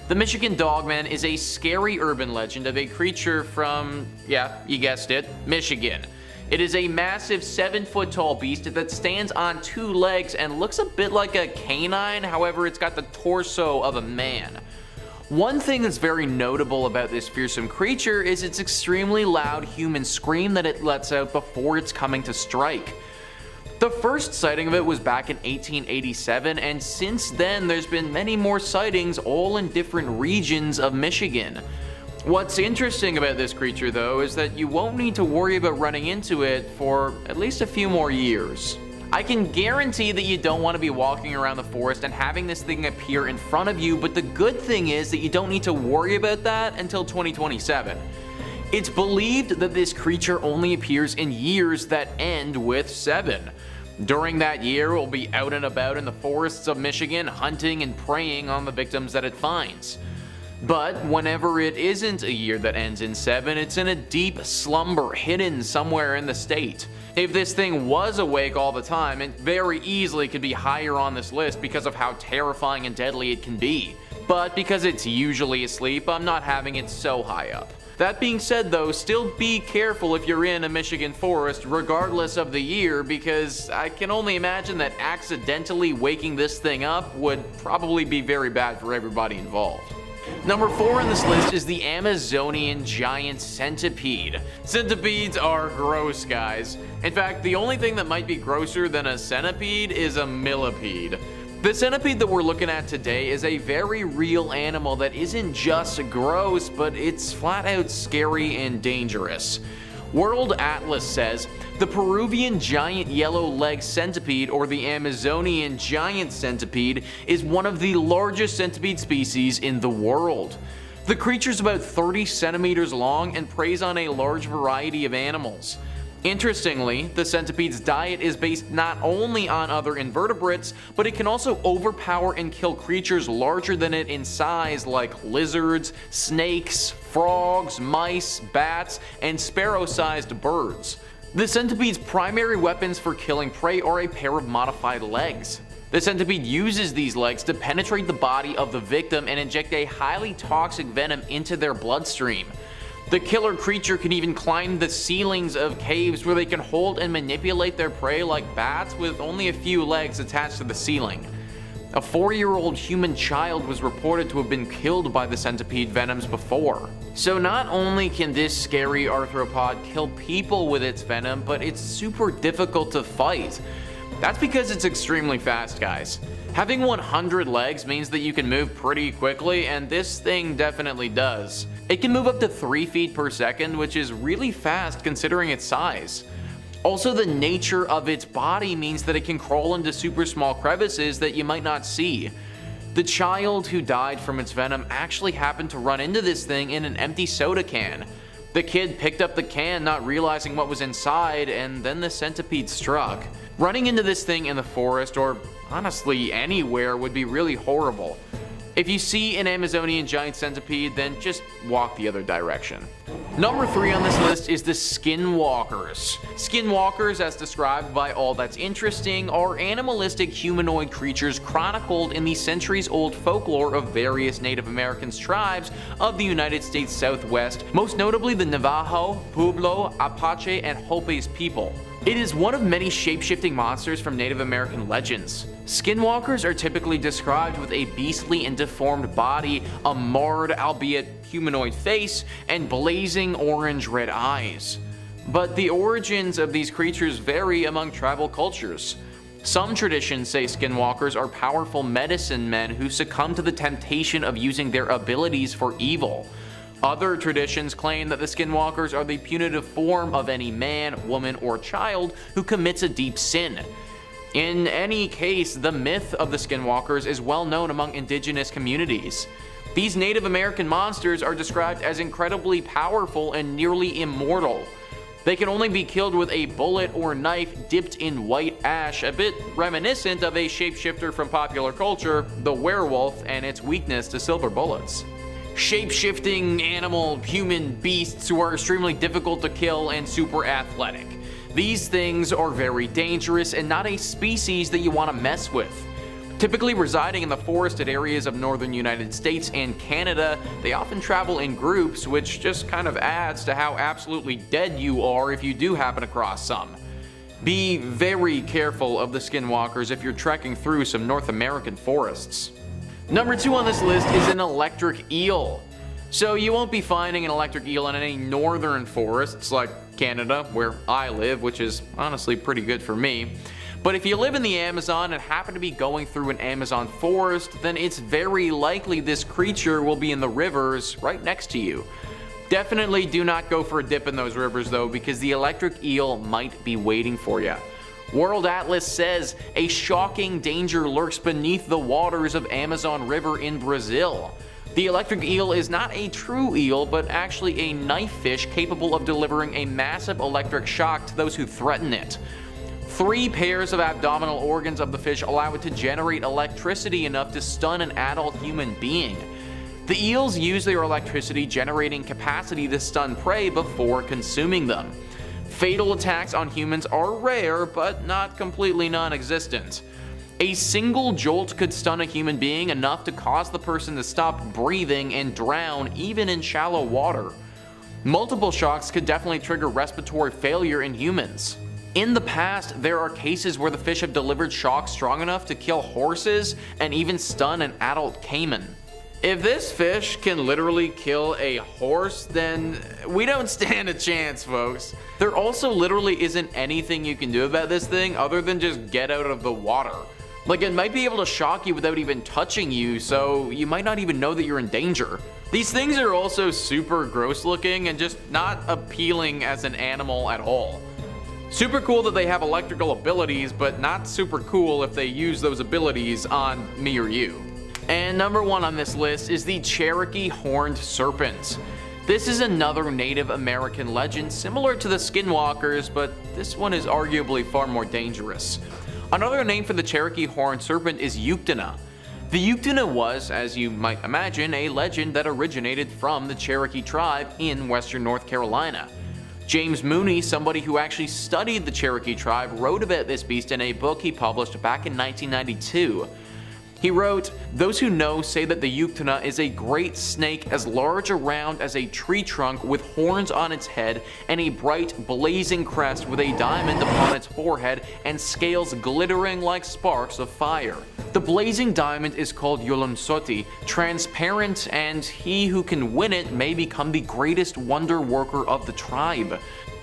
The Michigan Dogman is a scary urban legend of a creature from, yeah, you guessed it, Michigan. It is a massive 7-foot tall beast that stands on 2 legs and looks a bit like a canine, however it's got the torso of a man. One thing that's very notable about this fearsome creature is its extremely loud human scream that it lets out before it's coming to strike. The first sighting of it was back in 1887, and since then there's been many more sightings all in different regions of Michigan. What's interesting about this creature though is that you won't need to worry about running into it for at least a few more years. I can guarantee that you don't want to be walking around the forest and having this thing appear in front of you, but the good thing is that you don't need to worry about that until 2027. It's believed that this creature only appears in years that end with 7. During that year, it will be out and about in the forests of Michigan, hunting and preying on the victims that it finds. But whenever it isn't a year that ends in 7, it's in a deep slumber hidden somewhere in the state. If this thing was awake all the time, it very easily could be higher on this list because of how terrifying and deadly it can be. But because it's usually asleep, I'm not having it so high up. That being said though, still be careful if you're in a Michigan forest regardless of the year, because I can only imagine that accidentally waking this thing up would probably be very bad for everybody involved. Number 4 on this list is the Amazonian giant centipede. Centipedes are gross, guys. In fact, the only thing that might be grosser than a centipede is a millipede. The centipede that we're looking at today is a very real animal that isn't just gross, but it's flat out scary and dangerous. World Atlas says the Peruvian giant yellow-legged centipede, or the Amazonian giant centipede, is one of the largest centipede species in the world. The creature's about 30 centimeters long and preys on a large variety of animals. Interestingly, the centipede's diet is based not only on other invertebrates, but it can also overpower and kill creatures larger than it in size like lizards, snakes, frogs, mice, bats, and sparrow-sized birds. The centipede's primary weapons for killing prey are a pair of modified legs. The centipede uses these legs to penetrate the body of the victim and inject a highly toxic venom into their bloodstream. The killer creature can even climb the ceilings of caves where they can hold and manipulate their prey like bats with only a few legs attached to the ceiling. A 4-year-old human child was reported to have been killed by the centipede venoms before. So not only can this scary arthropod kill people with its venom, but it's super difficult to fight. That's because it's extremely fast, guys. Having 100 legs means that you can move pretty quickly, and this thing definitely does. It can move up to 3 feet per second, which is really fast considering its size. Also, the nature of its body means that it can crawl into super small crevices that you might not see. The child who died from its venom actually happened to run into this thing in an empty soda can. The kid picked up the can not realizing what was inside, and then the centipede struck. Running into this thing in the forest, or honestly anywhere, would be really horrible. If you see an Amazonian giant centipede, then just walk the other direction. Number 3 on this list is the skinwalkers. Skinwalkers, as described by All That's Interesting, are animalistic humanoid creatures chronicled in the centuries-old folklore of various Native American tribes of the United States Southwest, most notably the Navajo, Pueblo, Apache, and Hopis people. It is one of many shape-shifting monsters from Native American legends. Skinwalkers are typically described with a beastly and deformed body, a marred, albeit humanoid face, and blazing orange-red eyes. But the origins of these creatures vary among tribal cultures. Some traditions say skinwalkers are powerful medicine men who succumb to the temptation of using their abilities for evil. Other traditions claim that the skinwalkers are the punitive form of any man, woman, or child who commits a deep sin. In any case, the myth of the skinwalkers is well known among indigenous communities. These Native American monsters are described as incredibly powerful and nearly immortal. They can only be killed with a bullet or knife dipped in white ash, a bit reminiscent of a shapeshifter from popular culture, the werewolf, and its weakness to silver bullets. Shape-shifting animal human beasts who are extremely difficult to kill and super athletic. These things are very dangerous and not a species that you want to mess with. Typically residing in the forested areas of northern United States and Canada, they often travel in groups, which just kind of adds to how absolutely dead you are if you do happen across some. Be very careful of the skinwalkers if you're trekking through some North American forests. Number 2 on this list is an electric eel. So you won't be finding an electric eel in any northern forests like Canada, where I live, which is honestly pretty good for me. But if you live in the Amazon and happen to be going through an Amazon forest, then it's very likely this creature will be in the rivers right next to you. Definitely do not go for a dip in those rivers though, because the electric eel might be waiting for you. World Atlas says a shocking danger lurks beneath the waters of Amazon River in Brazil. The electric eel is not a true eel, but actually a knife fish capable of delivering a massive electric shock to those who threaten it. 3 pairs of abdominal organs of the fish allow it to generate electricity enough to stun an adult human being. The eels use their electricity generating capacity to stun prey before consuming them. Fatal attacks on humans are rare, but not completely non-existent. A single jolt could stun a human being enough to cause the person to stop breathing and drown even in shallow water. Multiple shocks could definitely trigger respiratory failure in humans. In the past, there are cases where the fish have delivered shocks strong enough to kill horses and even stun an adult caiman. If this fish can literally kill a horse, then we don't stand a chance, folks. There also literally isn't anything you can do about this thing other than just get out of the water. Like, it might be able to shock you without even touching you, so you might not even know that you're in danger. These things are also super gross looking and just not appealing as an animal at all. Super cool that they have electrical abilities, but not super cool if they use those abilities on me or you. And number 1 on this list is the Cherokee Horned Serpent. This is another Native American legend similar to the Skinwalkers, but this one is arguably far more dangerous. Another name for the Cherokee Horned Serpent is Yuktana. The Yuktana was, as you might imagine, a legend that originated from the Cherokee tribe in western North Carolina. James Mooney, somebody who actually studied the Cherokee tribe, wrote about this beast in a book he published back in 1992. He wrote, "Those who know say that the Yuktana is a great snake as large around as a tree trunk with horns on its head and a bright blazing crest with a diamond upon its forehead and scales glittering like sparks of fire. The blazing diamond is called Yolonsoti, transparent, and he who can win it may become the greatest wonder worker of the tribe.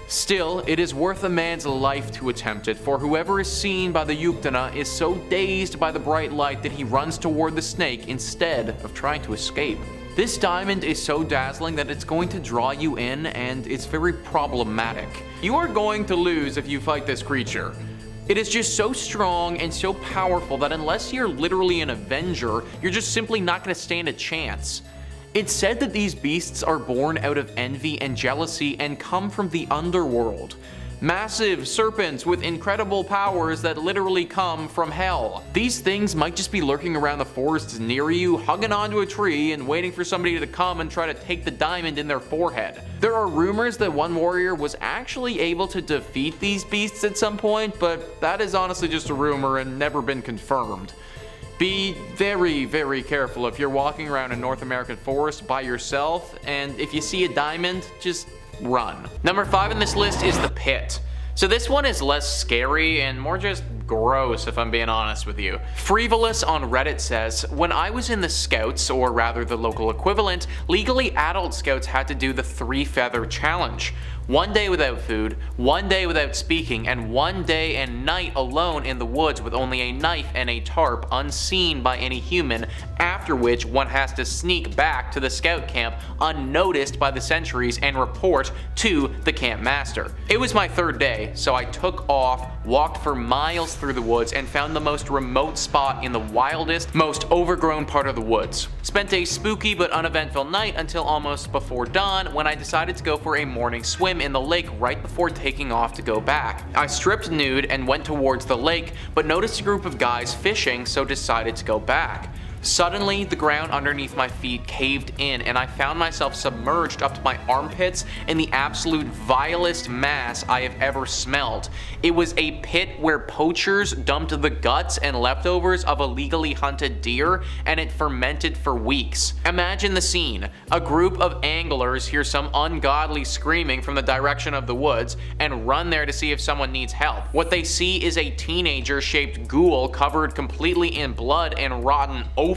Still, it is worth a man's life to attempt it, for whoever is seen by the Yuktana is so dazed by the bright light that he runs toward the snake instead of trying to escape. This diamond is so dazzling that it's going to draw you in, and it's very problematic. You are going to lose if you fight this creature. It is just so strong and so powerful that unless you're literally an Avenger, you're just simply not going to stand a chance. It's said that these beasts are born out of envy and jealousy and come from the underworld. Massive serpents with incredible powers that literally come from hell. These things might just be lurking around the forests near you, hugging onto a tree and waiting for somebody to come and try to take the diamond in their forehead. There are rumors that one warrior was actually able to defeat these beasts at some point, but that is honestly just a rumor and never been confirmed. Be very, very careful if you're walking around a North American forest by yourself, and if you see a diamond, just run. Number 5 on this list is the Pit. So this one is less scary and more just gross, if I'm being honest with you. Frivolous on Reddit says, "When I was in the Scouts, or rather the local equivalent, legally adult Scouts had to do the 3-feather challenge. 1 day without food, 1 day without speaking, and 1 day and night alone in the woods with only a knife and a tarp unseen by any human, after which one has to sneak back to the scout camp unnoticed by the sentries and report to the camp master. It was my 3rd day, so I took off, walked for miles through the woods, and found the most remote spot in the wildest, most overgrown part of the woods. Spent a spooky but uneventful night until almost before dawn, when I decided to go for a morning swim in the lake right before taking off to go back. I stripped nude and went towards the lake, but noticed a group of guys fishing, so decided to go back. Suddenly, the ground underneath my feet caved in and I found myself submerged up to my armpits in the absolute vilest mass I have ever smelled. It was a pit where poachers dumped the guts and leftovers of illegally hunted deer, and it fermented for weeks. Imagine the scene. A group of anglers hear some ungodly screaming from the direction of the woods and run there to see if someone needs help. What they see is a teenager-shaped ghoul covered completely in blood and rotten offal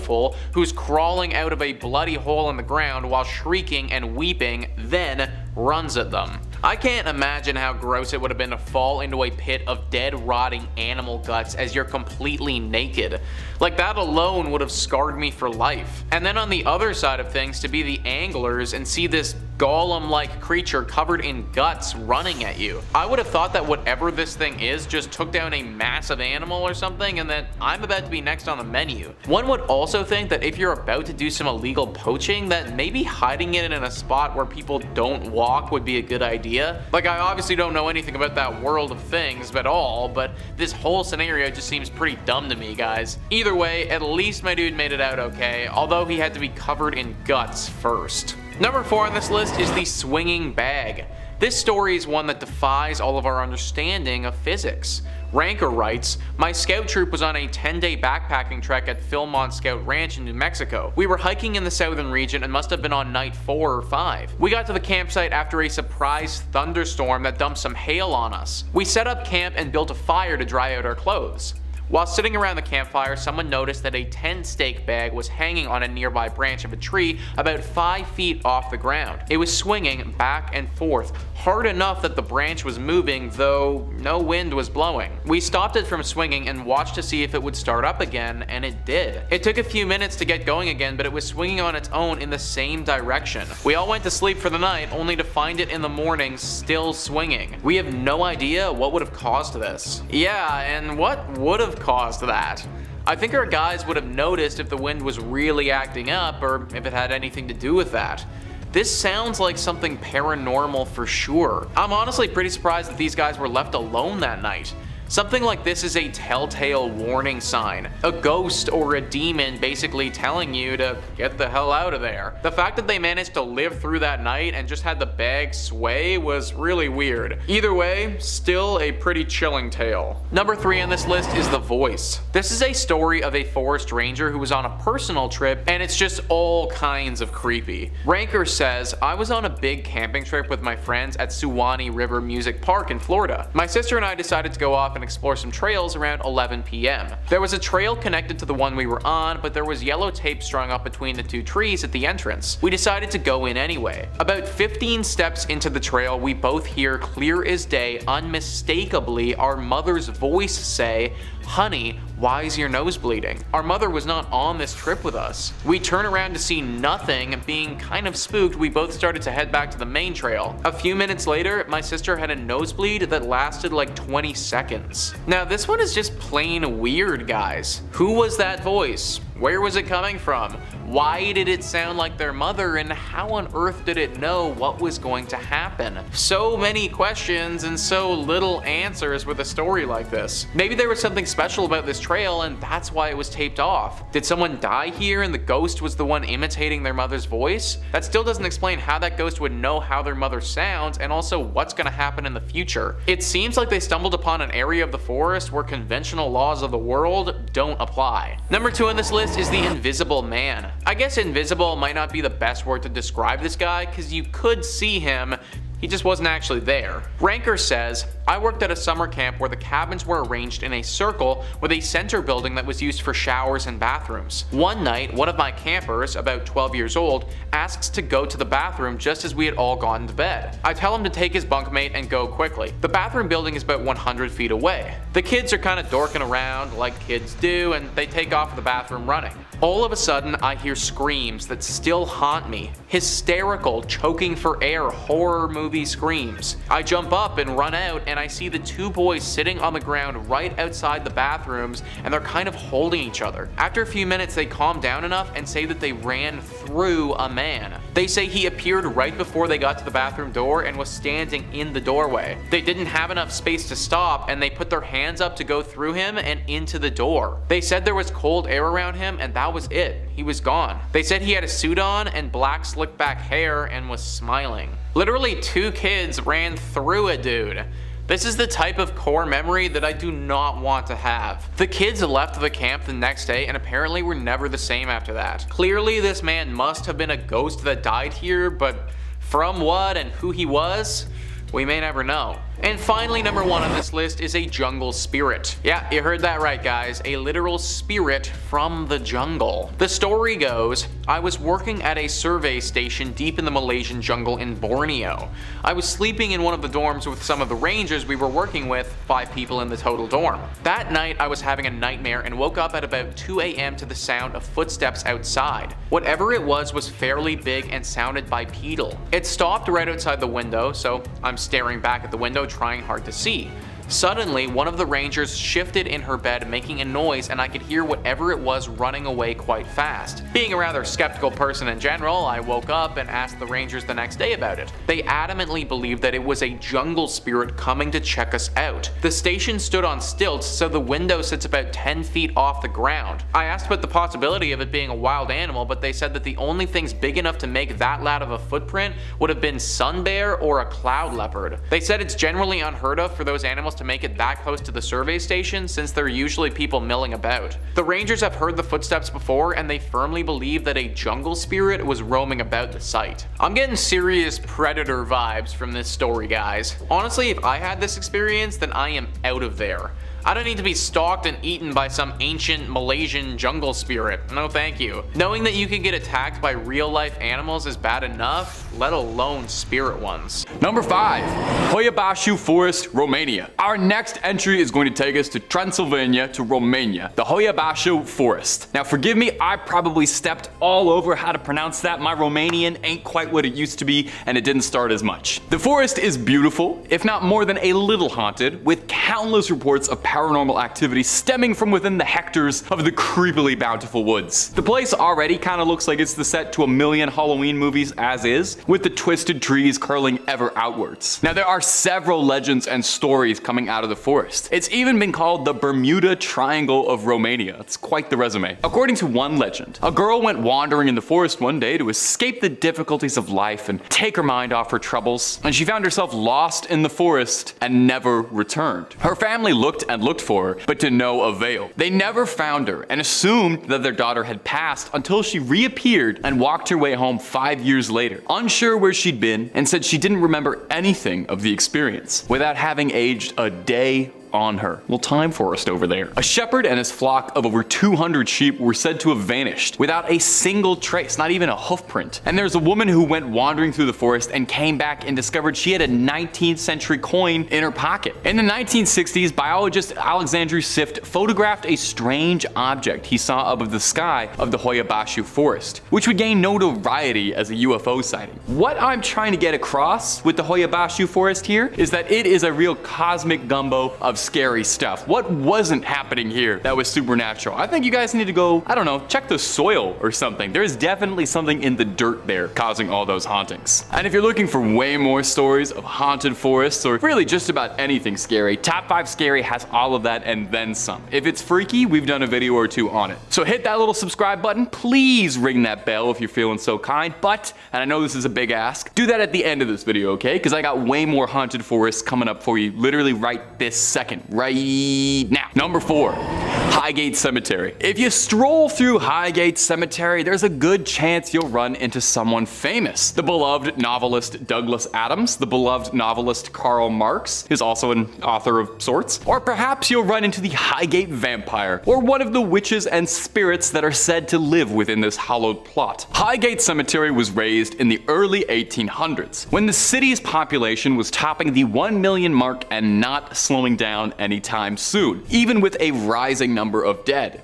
who's crawling out of a bloody hole in the ground while shrieking and weeping, then runs at them. I can't imagine how gross it would have been to fall into a pit of dead, rotting animal guts as you're completely naked. Like, that alone would have scarred me for life. And then on the other side of things, to be the anglers and see this golem-like creature covered in guts running at you. I would have thought that whatever this thing is just took down a massive animal or something, and that I'm about to be next on the menu. One would also think that if you're about to do some illegal poaching, that maybe hiding it in a spot where people don't walk would be a good idea. Like, I obviously don't know anything about that world of things at all, but this whole scenario just seems pretty dumb to me, guys. Either way, at least my dude made it out okay, although he had to be covered in guts first. Number 4 on this list is the swinging bag. This story is one that defies all of our understanding of physics. Ranker writes, "My scout troop was on a 10-day backpacking trek at Philmont Scout Ranch in New Mexico. We were hiking in the southern region and must have been on night 4 or 5. We got to the campsite after a surprise thunderstorm that dumped some hail on us. We set up camp and built a fire to dry out our clothes. While sitting around the campfire, someone noticed that a tent stake bag was hanging on a nearby branch of a tree about 5 feet off the ground. It was swinging back and forth, hard enough that the branch was moving, though no wind was blowing. We stopped it from swinging and watched to see if it would start up again, and it did. It took a few minutes to get going again, but it was swinging on its own in the same direction. We all went to sleep for the night, only to find it in the morning still swinging. We have no idea what would have caused this." Yeah, and what would have caused that? I think our guys would have noticed if the wind was really acting up, or if it had anything to do with that. This sounds like something paranormal for sure. I'm honestly pretty surprised that these guys were left alone that night. Something like this is a telltale warning sign. A ghost or a demon basically telling you to get the hell out of there. The fact that they managed to live through that night and just had the bag sway was really weird. Either way, still a pretty chilling tale. Number 3 on this list is The Voice. This is a story of a forest ranger who was on a personal trip, and it's just all kinds of creepy. Ranker says, "I was on a big camping trip with my friends at Suwannee River Music Park in Florida. My sister and I decided to go off and explore some trails around 11 p.m. There was a trail connected to the one we were on, but there was yellow tape strung up between the 2 trees at the entrance. We decided to go in anyway. About 15 steps into the trail, we both hear clear as day, unmistakably, our mother's voice say, 'Honey, why is your nose bleeding?' Our mother was not on this trip with us. We turn around to see nothing. Being kind of spooked, we both started to head back to the main trail. A few minutes later, my sister had a nosebleed that lasted like 20 seconds. Now this one is just plain weird, guys. Who was that voice? Where was it coming from? Why did it sound like their mother, and how on earth did it know what was going to happen? So many questions and so little answers with a story like this. Maybe there was something special about this trail and that's why it was taped off. Did someone die here and the ghost was the one imitating their mother's voice? That still doesn't explain how that ghost would know how their mother sounds and also what's gonna happen in the future. It seems like they stumbled upon an area of the forest where conventional laws of the world don't apply. Number 2 on this list is the Invisible Man. I guess invisible might not be the best word to describe this guy, because you could see him, he just wasn't actually there. Ranker says, "I worked at a summer camp where the cabins were arranged in a circle with a center building that was used for showers and bathrooms. One night, one of my campers, about 12 years old, asks to go to the bathroom just as we had all gone to bed. I tell him to take his bunkmate and go quickly. The bathroom building is about 100 feet away. The kids are kind of dorking around like kids do, and they take off to the bathroom running. All of a sudden, I hear screams that still haunt me. Hysterical, choking for air, horror movie screams. I jump up and run out, and I see the 2 boys sitting on the ground right outside the bathrooms, and they're kind of holding each other. After a few minutes, they calm down enough and say that they ran through a man. They say he appeared right before they got to the bathroom door and was standing in the doorway. They didn't have enough space to stop and they put their hands up to go through him and into the door. They said there was cold air around him and that was it. He was gone. They said he had a suit on and black slick back hair and was smiling. Literally 2 kids ran through a dude. This is the type of core memory that I do not want to have. The kids left the camp the next day and apparently were never the same after that. Clearly this man must have been a ghost that died here, but from what and who he was, we may never know. And finally, number 1 on this list is a jungle spirit. Yeah, you heard that right, guys. A literal spirit from the jungle. The story goes, I was working at a survey station deep in the Malaysian jungle in Borneo. I was sleeping in one of the dorms with some of the rangers we were working with, 5 people in the total dorm. That night, I was having a nightmare and woke up at about 2 a.m. to the sound of footsteps outside. Whatever it was fairly big and sounded bipedal. It stopped right outside the window, so I'm staring back at the window trying hard to see. Suddenly, one of the rangers shifted in her bed making a noise and I could hear whatever it was running away quite fast. Being a rather skeptical person in general, I woke up and asked the rangers the next day about it. They adamantly believed that it was a jungle spirit coming to check us out. The station stood on stilts, so the window sits about 10 feet off the ground. I asked about the possibility of it being a wild animal, but they said that the only things big enough to make that loud of a footprint would have been sun bear or a cloud leopard. They said it's generally unheard of for those animals to make it that close to the survey station since there are usually people milling about. The rangers have heard the footsteps before and they firmly believe that a jungle spirit was roaming about the site. I'm getting serious predator vibes from this story, guys. Honestly, if I had this experience, then I am out of there. I don't need to be stalked and eaten by some ancient Malaysian jungle spirit. No thank you. Knowing that you can get attacked by real life animals is bad enough, let alone spirit ones. Number 5. Hoia Baciu Forest, Romania. Our next entry is going to take us to Transylvania to Romania, the Hoia Baciu Forest. Now forgive me, I probably stepped all over how to pronounce that. My Romanian ain't quite what it used to be and it didn't start as much. The forest is beautiful, if not more than a little haunted, with countless reports of paranormal activity stemming from within the hectares of the creepily bountiful woods. The place already kind of looks like it's the set to a million Halloween movies as is, with the twisted trees curling ever outwards. Now there are several legends and stories coming out of the forest. It's even been called the Bermuda Triangle of Romania. It's quite the resume. According to one legend, a girl went wandering in the forest one day to escape the difficulties of life and take her mind off her troubles, and she found herself lost in the forest and never returned. Her family looked and looked for her, but to no avail. They never found her and assumed that their daughter had passed until she reappeared and walked her way home 5 years later, unsure where she'd been, and said she didn't remember anything of the experience, without having aged a day on her. Well, time forest over there. A shepherd and his flock of over 200 sheep were said to have vanished without a single trace, not even a hoof print. And there's a woman who went wandering through the forest and came back and discovered she had a 19th century coin in her pocket. In the 1960s, biologist Alexandru Sift photographed a strange object he saw above the sky of the Hoia Baciu forest, which would gain notoriety as a UFO sighting. What I'm trying to get across with the Hoia Baciu forest here is that it is a real cosmic gumbo of scary stuff. What wasn't happening here that was supernatural? I think you guys need to go, I don't know, check the soil or something. There's definitely something in the dirt there causing all those hauntings. And if you're looking for way more stories of haunted forests or really just about anything scary, Top 5 Scary has all of that and then some. If it's freaky, we've done a video or 2 on it. So hit that little subscribe button. Please ring that bell if you're feeling so kind. But, and I know this is a big ask, do that at the end of this video, okay? Because I got way more haunted forests coming up for you literally right this second. Right now. Number 4, Highgate Cemetery. If you stroll through Highgate Cemetery, there's a good chance you'll run into someone famous. The beloved novelist Douglas Adams, the beloved novelist Karl Marx is also an author of sorts, or perhaps you'll run into the Highgate Vampire, or one of the witches and spirits that are said to live within this hallowed plot. Highgate Cemetery was raised in the early 1800s, when the city's population was topping the 1 million mark and not slowing down anytime soon, even with a rising number of dead.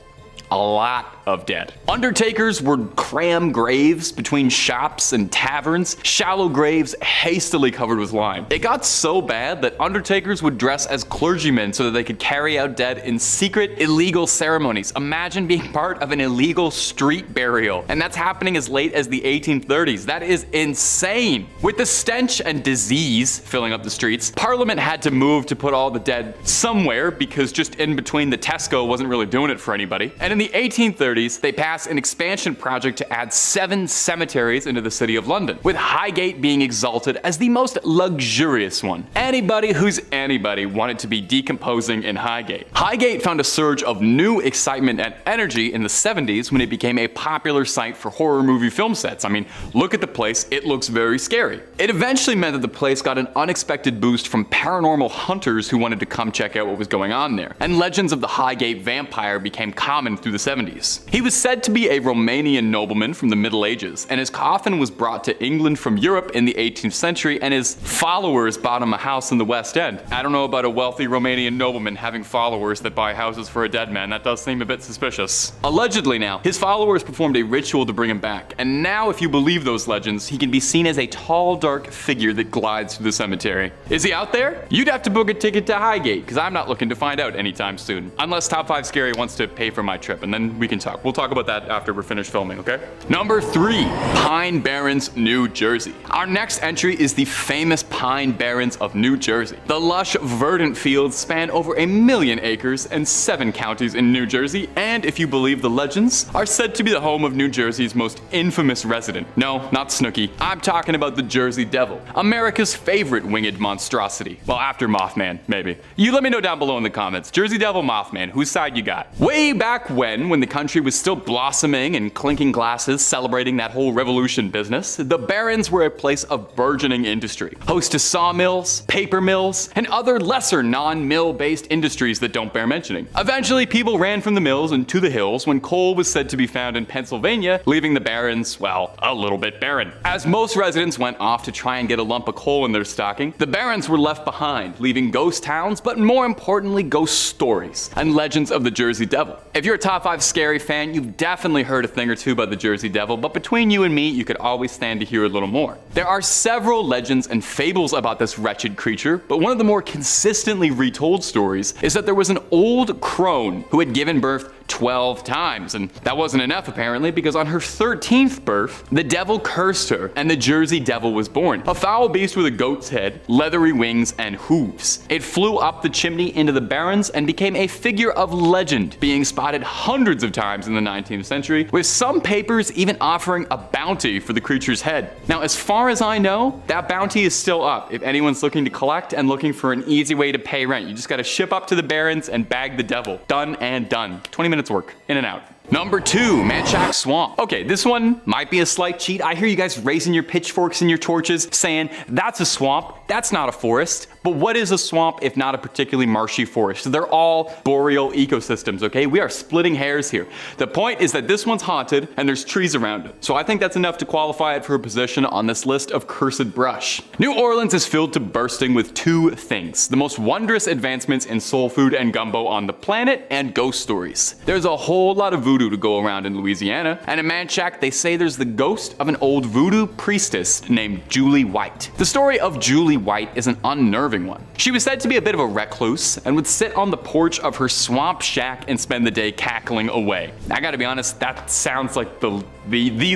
A lot of dead. Undertakers would cram graves between shops and taverns, shallow graves hastily covered with lime. It got so bad that undertakers would dress as clergymen so that they could carry out dead in secret, illegal ceremonies. Imagine being part of an illegal street burial. And that's happening as late as the 1830s. That is insane. With the stench and disease filling up the streets, Parliament had to move to put all the dead somewhere because just in between the Tesco wasn't really doing it for anybody. And in the 1830s, they passed an expansion project to add 7 cemeteries into the city of London, with Highgate being exalted as the most luxurious one. Anybody who's anybody wanted to be decomposing in Highgate. Highgate found a surge of new excitement and energy in the 70s when it became a popular site for horror movie film sets. I mean, look at the place, it looks very scary. It eventually meant that the place got an unexpected boost from paranormal hunters who wanted to come check out what was going on there, and legends of the Highgate vampire became common through the 70s. He was said to be a Romanian nobleman from the Middle Ages, and his coffin was brought to England from Europe in the 18th century, and his followers bought him a house in the West End. I don't know about a wealthy Romanian nobleman having followers that buy houses for a dead man. That does seem a bit suspicious. Allegedly now, his followers performed a ritual to bring him back, and now if you believe those legends, he can be seen as a tall, dark figure that glides through the cemetery. Is he out there? You'd have to book a ticket to Highgate, because I'm not looking to find out anytime soon. Unless Top 5 Scary wants to pay for my trip, and then we can talk. We'll talk about that after we're finished filming, okay? Number 3, Pine Barrens, New Jersey. Our next entry is the famous Pine Barrens of New Jersey. The lush, verdant fields span over 1 million acres and 7 counties in New Jersey, and if you believe the legends, are said to be the home of New Jersey's most infamous resident. No, not Snooki. I'm talking about the Jersey Devil, America's favorite winged monstrosity. Well, after Mothman, maybe. You let me know down below in the comments. Jersey Devil, Mothman, whose side you got? Way back when the country was still blossoming and clinking glasses, celebrating that whole revolution business, the Barrens were a place of burgeoning industry, host to sawmills, paper mills, and other lesser non-mill based industries that don't bear mentioning. Eventually, people ran from the mills and to the hills when coal was said to be found in Pennsylvania, leaving the Barrens, well, a little bit barren. As most residents went off to try and get a lump of coal in their stocking, the Barrens were left behind, leaving ghost towns, but more importantly, ghost stories and legends of the Jersey Devil. If you're a Top 5 Scary fan, you've definitely heard a thing or two about the Jersey Devil, but between you and me, you could always stand to hear a little more. There are several legends and fables about this wretched creature, but one of the more consistently retold stories is that there was an old crone who had given birth 12 times, and that wasn't enough apparently, because on her 13th birth, the devil cursed her and the Jersey Devil was born. A foul beast with a goat's head, leathery wings, and hooves. It flew up the chimney into the Barrens and became a figure of legend, being spotted hundreds of times in the 19th century, with some papers even offering a bounty for the creature's head. Now, as far as I know, that bounty is still up if anyone's looking to collect and looking for an easy way to pay rent. You just gotta ship up to the Barrens and bag the devil. Done and done. 20 minutes work, in and out. Number 2, Manchac Swamp. Okay, this one might be a slight cheat. I hear you guys raising your pitchforks and your torches saying, that's a swamp, that's not a forest. But what is a swamp if not a particularly marshy forest? They're all boreal ecosystems, okay? We are splitting hairs here. The point is that this one's haunted and there's trees around it. So I think that's enough to qualify it for a position on this list of cursed brush. New Orleans is filled to bursting with 2 things: the most wondrous advancements in soul food and gumbo on the planet, and ghost stories. There's a whole lot of voodoo to go around in Louisiana, and in Manchac they say there's the ghost of an old voodoo priestess named Julie White. The story of Julie White is an unnerving one. She was said to be a bit of a recluse and would sit on the porch of her swamp shack and spend the day cackling away. I gotta be honest, that sounds like the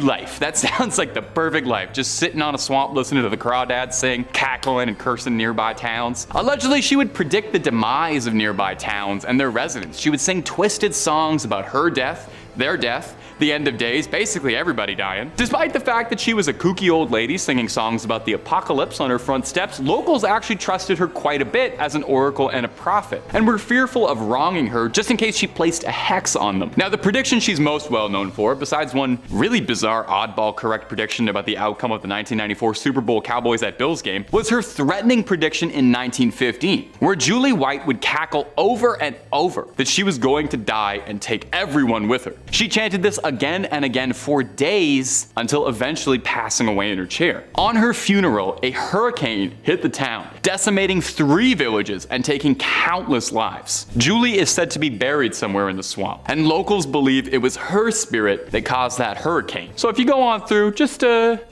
life. That sounds like the perfect life. Just sitting on a swamp listening to the crawdads sing, cackling and cursing nearby towns. Allegedly, she would predict the demise of nearby towns and their residents. She would sing twisted songs about her death, their death, the end of days, basically everybody dying. Despite the fact that she was a kooky old lady singing songs about the apocalypse on her front steps, locals actually trusted her quite a bit as an oracle and a prophet, and were fearful of wronging her just in case she placed a hex on them. Now, the prediction she's most well known for, besides one really bizarre oddball correct prediction about the outcome of the 1994 Super Bowl Cowboys at Bills game, was her threatening prediction in 1915, where Julie White would cackle over and over that she was going to die and take everyone with her. She chanted this again and again for days until eventually passing away in her chair. On her funeral, a hurricane hit the town, decimating 3 villages and taking countless lives. Julie is said to be buried somewhere in the swamp, and locals believe it was her spirit that caused that hurricane. So if you go on through, just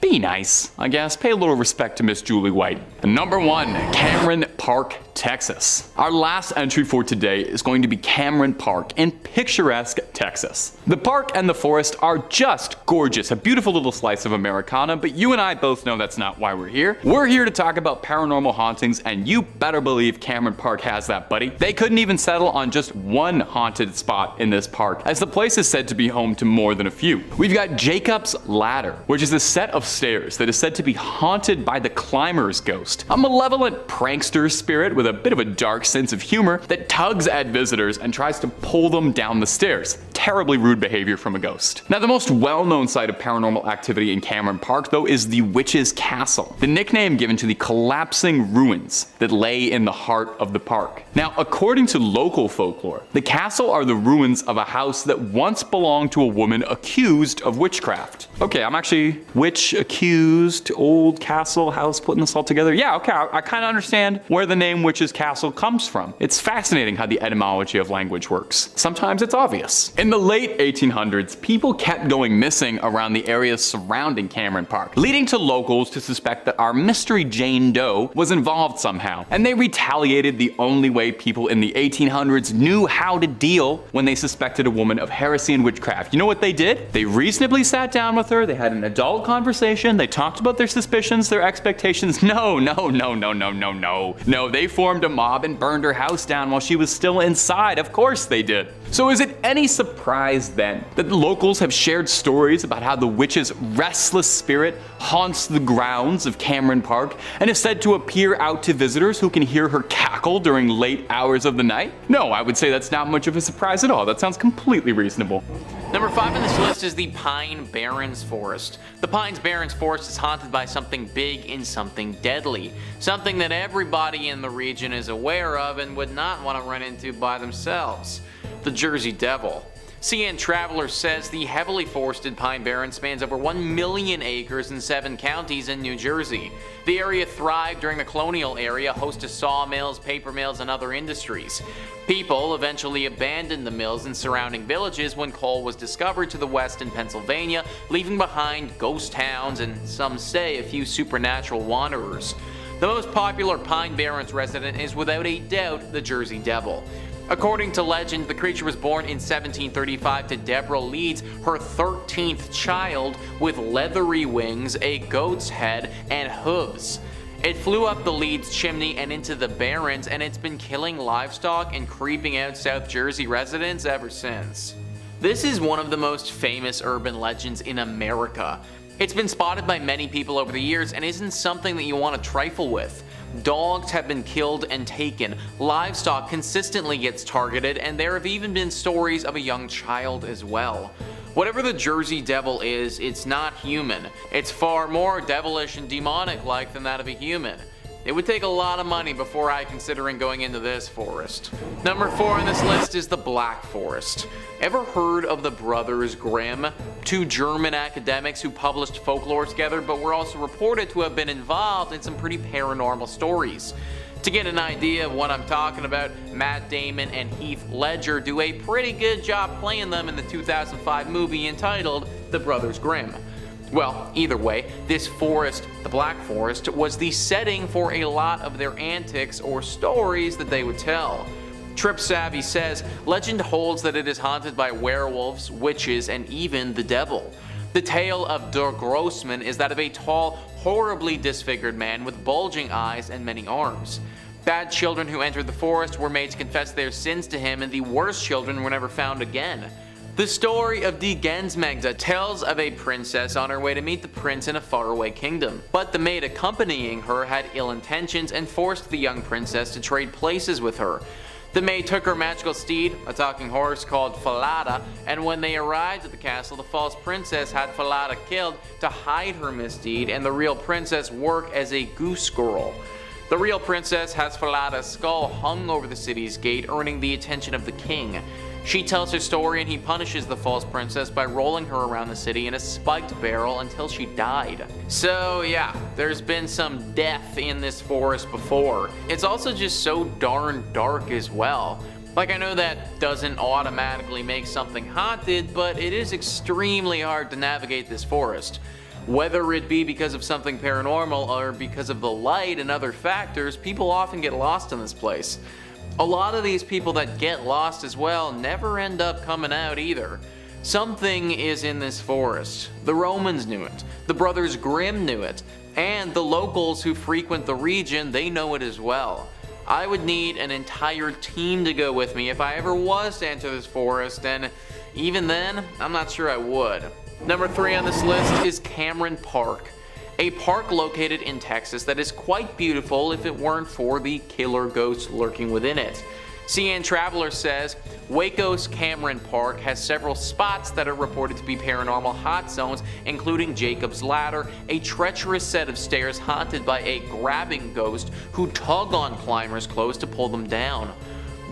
be nice, I guess. Pay a little respect to Miss Julie White. Number 1, Cameron Park, Texas. Our last entry for today is going to be Cameron Park in picturesque Texas. The park and the forest are just gorgeous, a beautiful little slice of Americana, but you and I both know that's not why we're here. We're here to talk about paranormal hauntings, and you better believe Cameron Park has that, buddy. They couldn't even settle on just one haunted spot in this park, as the place is said to be home to more than a few. We've got Jacob's Ladder, which is a set of stairs that is said to be haunted by the climber's ghost, a malevolent prankster spirit with a bit of a dark sense of humor that tugs at visitors and tries to pull them down the stairs. Terribly rude behavior from a ghost. Now, the most well-known site of paranormal activity in Cameron Park, though, is the Witch's Castle, the nickname given to the collapsing ruins that lay in the heart of the park. Now, according to local folklore, the castle are the ruins of a house that once belonged to a woman accused of witchcraft. Okay, I'm actually witch accused, old castle, house, putting this all together. Yeah, okay, I kind of understand where the name Witch's Castle comes from. It's fascinating how the etymology of language works. Sometimes it's obvious. In the late 1800s, people kept going missing around the areas surrounding Cameron Park, leading to locals to suspect that our mystery Jane Doe was involved somehow. And they retaliated the only way people in the 1800s knew how to deal when they suspected a woman of heresy and witchcraft. You know what they did? They reasonably sat down with her, they had an adult conversation, they talked about their suspicions, their expectations. No, they formed a mob and burned her house down while she was still inside. Of course they did. So is it any surprise then that the locals have shared stories about how the witch's restless spirit haunts the grounds of Cameron Park and is said to appear out to visitors who can hear her cackle during late hours of the night? No, I would say that's not much of a surprise at all. That sounds completely reasonable. Number 5 on this list is the Pine Barrens Forest. The Pine Barrens Forest is haunted by something big and something deadly. Something that everybody in the region is aware of and would not want to run into by themselves. The Jersey Devil. CN Traveler says the heavily forested Pine Barrens spans over 1 million acres in 7 counties in New Jersey. The area thrived during the colonial era, host to sawmills, paper mills, and other industries. People eventually abandoned the mills in surrounding villages when coal was discovered to the west in Pennsylvania, leaving behind ghost towns and, some say, a few supernatural wanderers. The most popular Pine Barrens resident is without a doubt the Jersey Devil. According to legend, the creature was born in 1735 to Deborah Leeds, her 13th child, with leathery wings, a goat's head, and hooves. It flew up the Leeds chimney and into the Barrens, and it's been killing livestock and creeping out South Jersey residents ever since. This is one of the most famous urban legends in America. It's been spotted by many people over the years and isn't something that you want to trifle with. Dogs have been killed and taken, livestock consistently gets targeted, and there have even been stories of a young child as well. Whatever the Jersey Devil is, it's not human. It's far more devilish and demonic-like than that of a human. It would take a lot of money before I considering going into this forest. Number 4 on this list is the Black Forest. Ever heard of the Brothers Grimm? 2 German academics who published folklore together, but were also reported to have been involved in some pretty paranormal stories. To get an idea of what I'm talking about, Matt Damon and Heath Ledger do a pretty good job playing them in the 2005 movie entitled The Brothers Grimm. Well, either way, this forest, the Black Forest, was the setting for a lot of their antics or stories that they would tell. Trip Savvy says, legend holds that it is haunted by werewolves, witches, and even the devil. The tale of Der Grossman is that of a tall, horribly disfigured man with bulging eyes and many arms. Bad children who entered the forest were made to confess their sins to him, and the worst children were never found again. The story of Die Gensmagda tells of a princess on her way to meet the prince in a faraway kingdom. But the maid accompanying her had ill intentions and forced the young princess to trade places with her. The maid took her magical steed, a talking horse called Falada, and when they arrived at the castle, the false princess had Falada killed to hide her misdeed and the real princess work as a goose girl. The real princess has Falada's skull hung over the city's gate, earning the attention of the king. She tells her story and he punishes the false princess by rolling her around the city in a spiked barrel until she died. So yeah, there's been some death in this forest before. It's also just so darn dark as well. Like, I know that doesn't automatically make something haunted, but it is extremely hard to navigate this forest. Whether it be because of something paranormal or because of the light and other factors, people often get lost in this place. A lot of these people that get lost as well never end up coming out either. Something is in this forest. The Romans knew it, the Brothers Grimm knew it, and the locals who frequent the region, they know it as well. I would need an entire team to go with me if I ever was to enter this forest, and even then, I'm not sure I would. Number 3 on this list is Cameron Park, a park located in Texas that is quite beautiful if it weren't for the killer ghost lurking within it. CN Traveler says, Waco's Cameron Park has several spots that are reported to be paranormal hot zones, including Jacob's Ladder, a treacherous set of stairs haunted by a grabbing ghost who tug on climbers' clothes to pull them down.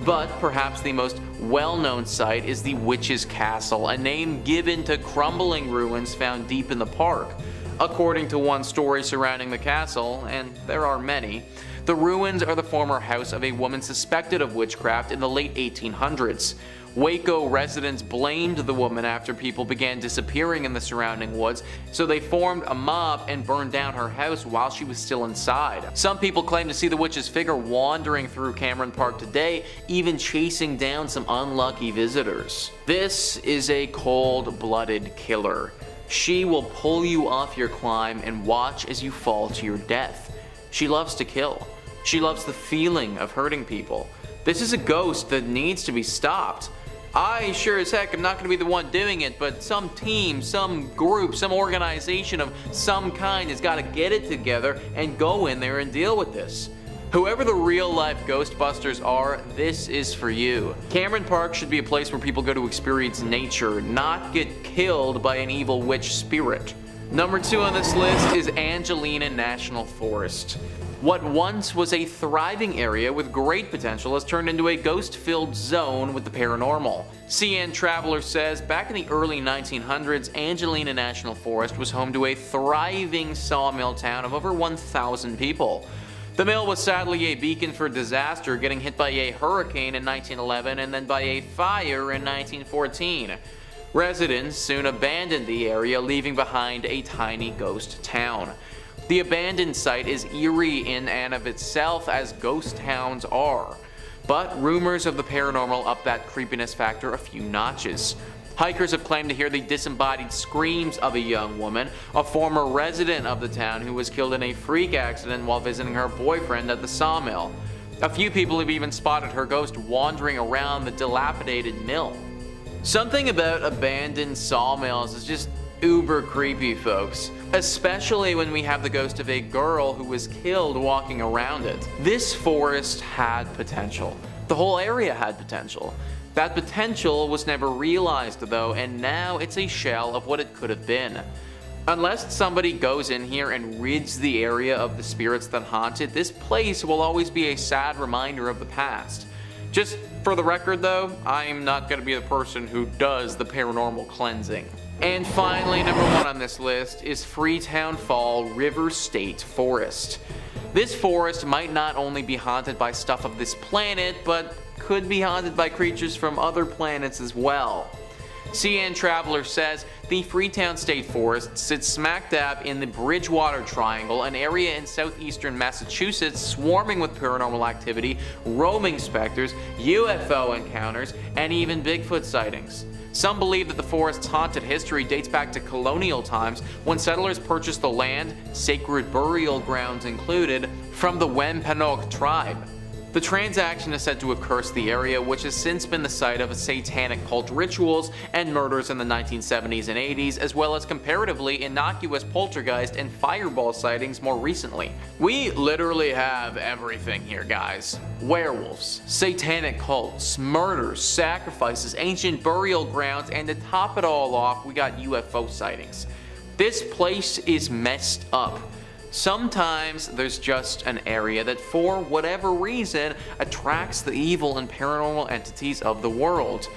But perhaps the most well-known site is the Witch's Castle, a name given to crumbling ruins found deep in the park. According to one story surrounding the castle, and there are many, the ruins are the former house of a woman suspected of witchcraft in the late 1800s. Waco residents blamed the woman after people began disappearing in the surrounding woods, so they formed a mob and burned down her house while she was still inside. Some people claim to see the witch's figure wandering through Cameron Park today, even chasing down some unlucky visitors. This is a cold-blooded killer. She will pull you off your climb and watch as you fall to your death. She loves to kill. She loves the feeling of hurting people. This is a ghost that needs to be stopped. I sure as heck am not going to be the one doing it, but some team, some group, some organization of some kind has got to get it together and go in there and deal with this. Whoever the real-life Ghostbusters are, this is for you. Cameron Park should be a place where people go to experience nature, not get killed by an evil witch spirit. Number 2 on this list is Angelina National Forest. What once was a thriving area with great potential has turned into a ghost-filled zone with the paranormal. CN Traveler says, back in the early 1900s, Angelina National Forest was home to a thriving sawmill town of over 1,000 people. The mill was sadly a beacon for disaster, getting hit by a hurricane in 1911 and then by a fire in 1914. Residents soon abandoned the area, leaving behind a tiny ghost town. The abandoned site is eerie in and of itself, as ghost towns are, but rumors of the paranormal up that creepiness factor a few notches. Hikers have claimed to hear the disembodied screams of a young woman, a former resident of the town who was killed in a freak accident while visiting her boyfriend at the sawmill. A few people have even spotted her ghost wandering around the dilapidated mill. Something about abandoned sawmills is just uber creepy, folks. Especially when we have the ghost of a girl who was killed walking around it. This forest had potential. The whole area had potential. That potential was never realized though, and now it's a shell of what it could have been. Unless somebody goes in here and rids the area of the spirits that haunt it, this place will always be a sad reminder of the past. Just for the record though, I'm not going to be the person who does the paranormal cleansing. And finally, number 1 on this list is Freetown Fall River State Forest. This forest might not only be haunted by stuff of this planet, but could be haunted by creatures from other planets as well. CN Traveler says, the Freetown State Forest sits smack dab in the Bridgewater Triangle, an area in southeastern Massachusetts swarming with paranormal activity, roaming specters, UFO encounters, and even Bigfoot sightings. Some believe that the forest's haunted history dates back to colonial times when settlers purchased the land, sacred burial grounds included, from the Wampanoag tribe. The transaction is said to have cursed the area, which has since been the site of satanic cult rituals and murders in the 1970s and 80s, as well as comparatively innocuous poltergeist and fireball sightings more recently. We literally have everything here, guys. Werewolves, satanic cults, murders, sacrifices, ancient burial grounds, and to top it all off, we got UFO sightings. This place is messed up. Sometimes there's just an area that for whatever reason attracts the evil and paranormal entities of the world.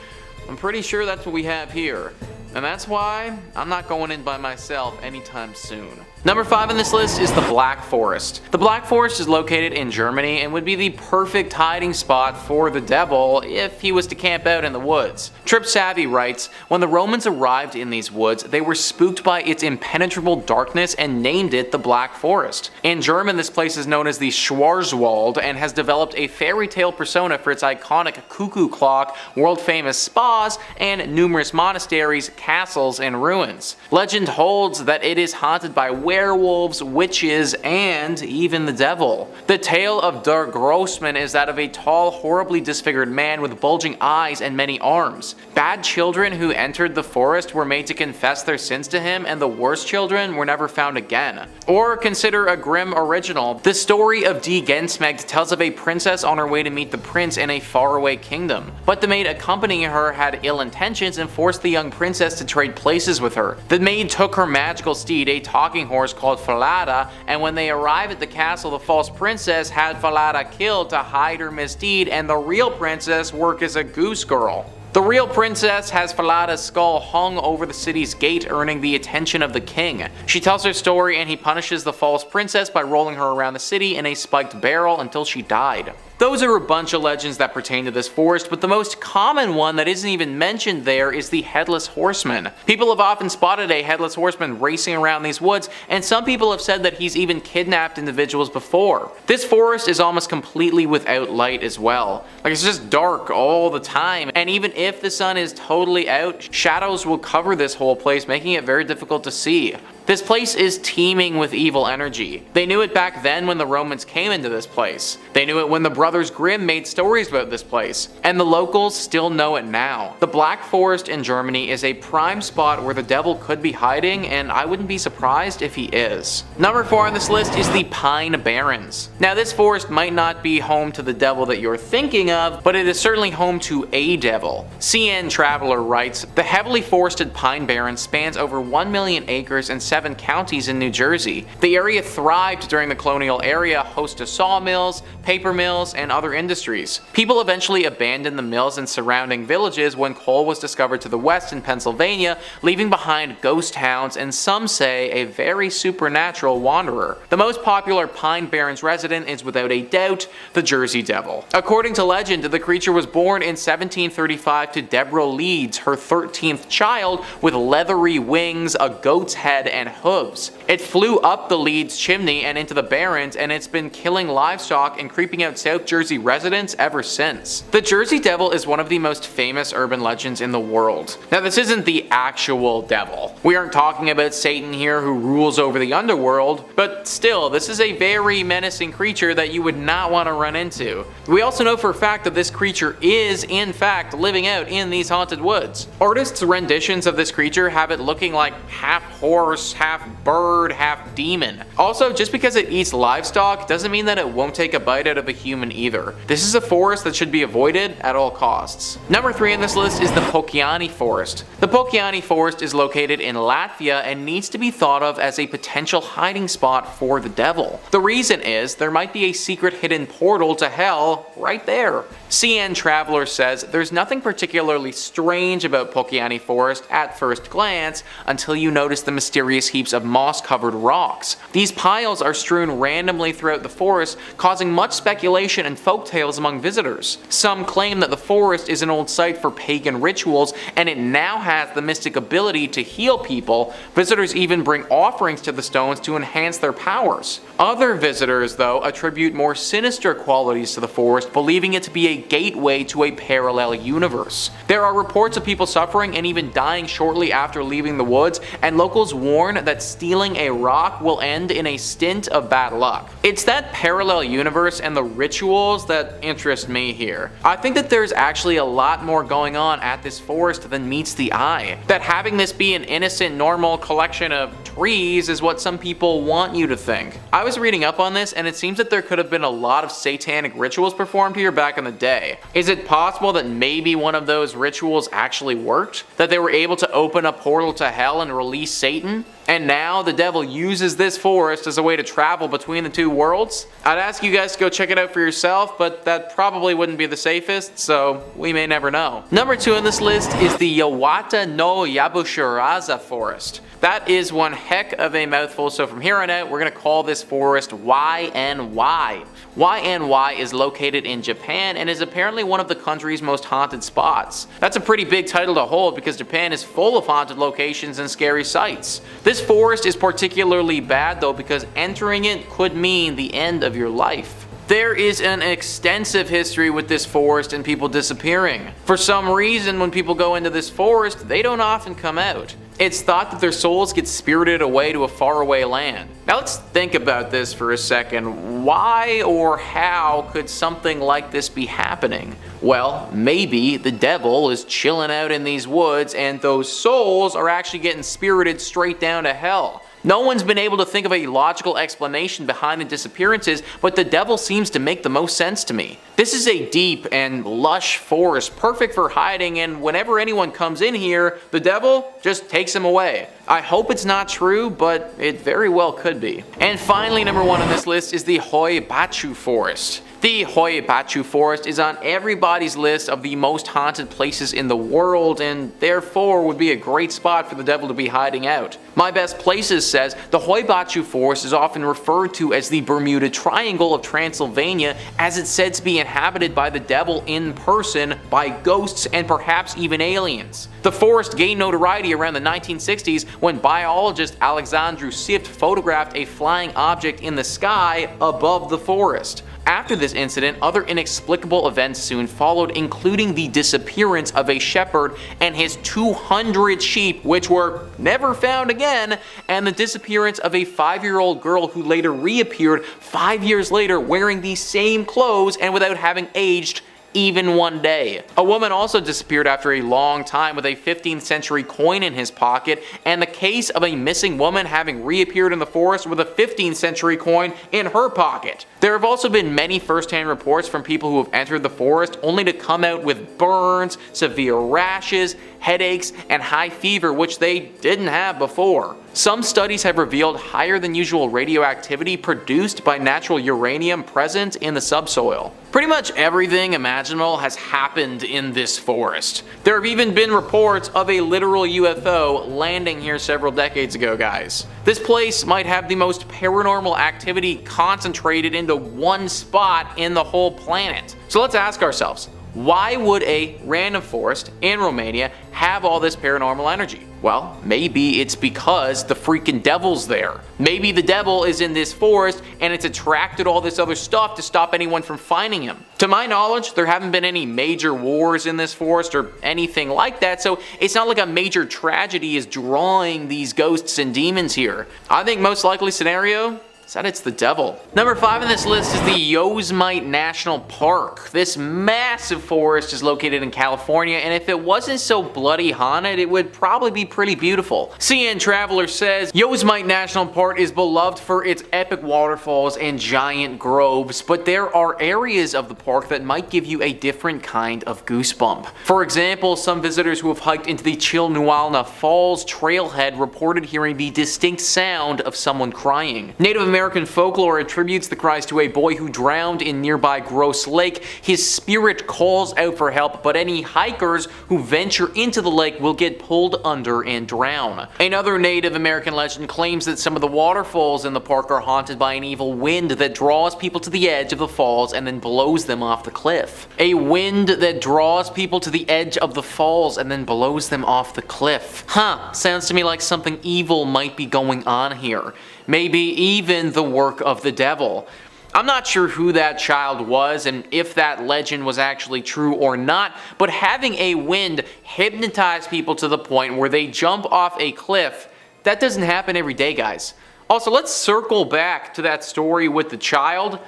I'm pretty sure that's what we have here. And that's why I'm not going in by myself anytime soon. Number 5 on this list is the Black Forest. The Black Forest is located in Germany and would be the perfect hiding spot for the devil if he was to camp out in the woods. Trip Savvy writes, when the Romans arrived in these woods, they were spooked by its impenetrable darkness and named it the Black Forest. In German, this place is known as the Schwarzwald and has developed a fairy tale persona for its iconic cuckoo clock, world-famous spas, and numerous monasteries, castles, and ruins. Legend holds that it is haunted by werewolves, witches, and even the devil. The tale of Der Grossman is that of a tall, horribly disfigured man with bulging eyes and many arms. Bad children who entered the forest were made to confess their sins to him, and the worst children were never found again. Or consider a grim original. The story of Die Gensmecht tells of a princess on her way to meet the prince in a faraway kingdom. But the maid accompanying her had ill intentions and forced the young princess to trade places with her. The maid took her magical steed, a talking horse called Falada, and when they arrived at the castle, the false princess had Falada killed to hide her misdeed, and the real princess work as a goose girl. The real princess has Falada's skull hung over the city's gate, earning the attention of the king. She tells her story and he punishes the false princess by rolling her around the city in a spiked barrel until she died. Those are a bunch of legends that pertain to this forest, but the most common one that isn't even mentioned there is the Headless Horseman. People have often spotted a Headless Horseman racing around these woods, and some people have said that he's even kidnapped individuals before. This forest is almost completely without light as well. Like, it's just dark all the time, and even if the sun is totally out, shadows will cover this whole place, making it very difficult to see. This place is teeming with evil energy. They knew it back then when the Romans came into this place. They knew it when the Brothers Grimm made stories about this place. And the locals still know it now. The Black Forest in Germany is a prime spot where the devil could be hiding, and I wouldn't be surprised if he is. Number 4 on this list is the Pine Barrens. Now, this forest might not be home to the devil that you're thinking of, but it is certainly home to a devil. CN Traveler writes, the heavily forested Pine Barrens spans over 1 million acres and 7 counties in New Jersey. The area thrived during the colonial era, host to sawmills, paper mills, and other industries. People eventually abandoned the mills in surrounding villages when coal was discovered to the west in Pennsylvania, leaving behind ghost towns and some say a very supernatural wanderer. The most popular Pine Barrens resident is without a doubt the Jersey Devil. According to legend, the creature was born in 1735 to Deborah Leeds, her 13th child, with leathery wings, a goat's head, and hooves. It flew up the Leeds chimney and into the Barrens, and it's been killing livestock and creeping out South Jersey residents ever since. The Jersey Devil is one of the most famous urban legends in the world. Now, this isn't the actual devil. We aren't talking about Satan here who rules over the underworld, but still, this is a very menacing creature that you would not want to run into. We also know for a fact that this creature is, in fact, living out in these haunted woods. Artists' renditions of this creature have it looking like half horse, half bird, half demon. Also, just because it eats livestock doesn't mean that it won't take a bite out of a human either. This is a forest that should be avoided at all costs. Number 3 on this list is the Pokiani Forest. The Pokiani Forest is located in Latvia and needs to be thought of as a potential hiding spot for the devil. The reason is there might be a secret hidden portal to hell right there. CN Traveler says there's nothing particularly strange about Pokiani Forest at first glance until you notice the mysterious heaps of moss-covered rocks. These piles are strewn randomly throughout the forest, causing much speculation and folktales among visitors. Some claim that the forest is an old site for pagan rituals and it now has the mystic ability to heal people. Visitors even bring offerings to the stones to enhance their powers. Other visitors, though, attribute more sinister qualities to the forest, believing it to be a gateway to a parallel universe. There are reports of people suffering and even dying shortly after leaving the woods, and locals warn that stealing a rock will end in a stint of bad luck. It's that parallel universe and the rituals that interest me here. I think that there's actually a lot more going on at this forest than meets the eye. That having this be an innocent, normal collection of trees is what some people want you to think. I was reading up on this and it seems that there could have been a lot of satanic rituals performed here back in the day. Is it possible that maybe one of those rituals actually worked? That they were able to open a portal to hell and release Satan? and now the devil uses this forest as a way to travel between the two worlds? I'd ask you guys to go check it out for yourself, but that probably wouldn't be the safest, so we may never know. Number 2 on this list is the Yawata no Yabushiraza forest. That is one heck of a mouthful, so from here on out, we're going to call this forest YNY. YNY is located in Japan and is apparently one of the country's most haunted spots. That's a pretty big title to hold because Japan is full of haunted locations and scary sights. This forest is particularly bad though because entering it could mean the end of your life. There is an extensive history with this forest and people disappearing. For some reason, when people go into this forest, they don't often come out. It's thought that their souls get spirited away to a faraway land. Now let's think about this for a second. Why or how could something like this be happening? Well, maybe the devil is chilling out in these woods and those souls are actually getting spirited straight down to hell. No one's been able to think of a logical explanation behind the disappearances, but the devil seems to make the most sense to me. This is a deep and lush forest, perfect for hiding, and whenever anyone comes in here, the devil just takes them away. I hope it's not true, but it very well could be. And finally, number 1 on this list is the Hoibachu Forest. The Hoibachu Forest is on everybody's list of the most haunted places in the world and therefore would be a great spot for the devil to be hiding out. My Best Places says the Hoibachu Forest is often referred to as the Bermuda Triangle of Transylvania as it's said to be inhabited by the devil in person, by ghosts, and perhaps even aliens. The forest gained notoriety around the 1960s when biologist Alexandru Sift photographed a flying object in the sky above the forest. After this incident, other inexplicable events soon followed, including the disappearance of a shepherd and his 200 sheep, which were never found again, and the disappearance of a 5-year-old girl who later reappeared 5 years later wearing the same clothes and without having aged even one day. A woman also disappeared after a long time with a 15th century coin in his pocket, and the case of a missing woman having reappeared in the forest with a 15th century coin in her pocket. There have also been many first-hand reports from people who have entered the forest only to come out with burns, severe rashes, headaches, and high fever, which they didn't have before. Some studies have revealed higher than usual radioactivity produced by natural uranium present in the subsoil. Pretty much everything imaginable has happened in this forest. There have even been reports of a literal UFO landing here several decades ago, guys. This place might have the most paranormal activity concentrated into one spot in the whole planet. So let's ask ourselves, why would a random forest in Romania have all this paranormal energy? Well, maybe it's because the freaking devil's there. Maybe the devil is in this forest and it's attracted all this other stuff to stop anyone from finding him. To my knowledge, there haven't been any major wars in this forest or anything like that, so it's not like a major tragedy is drawing these ghosts and demons here. I think most likely scenario is that it's the devil. Number 5 on this list is the Yosemite National Park. This massive forest is located in California, and if it wasn't so bloody haunted, it would probably be pretty beautiful. CN Traveler says, Yosemite National Park is beloved for its epic waterfalls and giant groves, but there are areas of the park that might give you a different kind of goosebump. For example, some visitors who have hiked into the Chilnualna Falls trailhead reported hearing the distinct sound of someone crying. Native American folklore attributes the cries to a boy who drowned in nearby Gross Lake. His spirit calls out for help, but any hikers who venture into the lake will get pulled under and drown. Another Native American legend claims that some of the waterfalls in the park are haunted by an evil wind that draws people to the edge of the falls and then blows them off the cliff. A wind that draws people to the edge of the falls and then blows them off the cliff. Sounds to me like something evil might be going on here. Maybe even the work of the devil. I'm not sure who that child was and if that legend was actually true or not, but having a wind hypnotize people to the point where they jump off a cliff, that doesn't happen every day, guys. Also, let's circle back to that story with the child.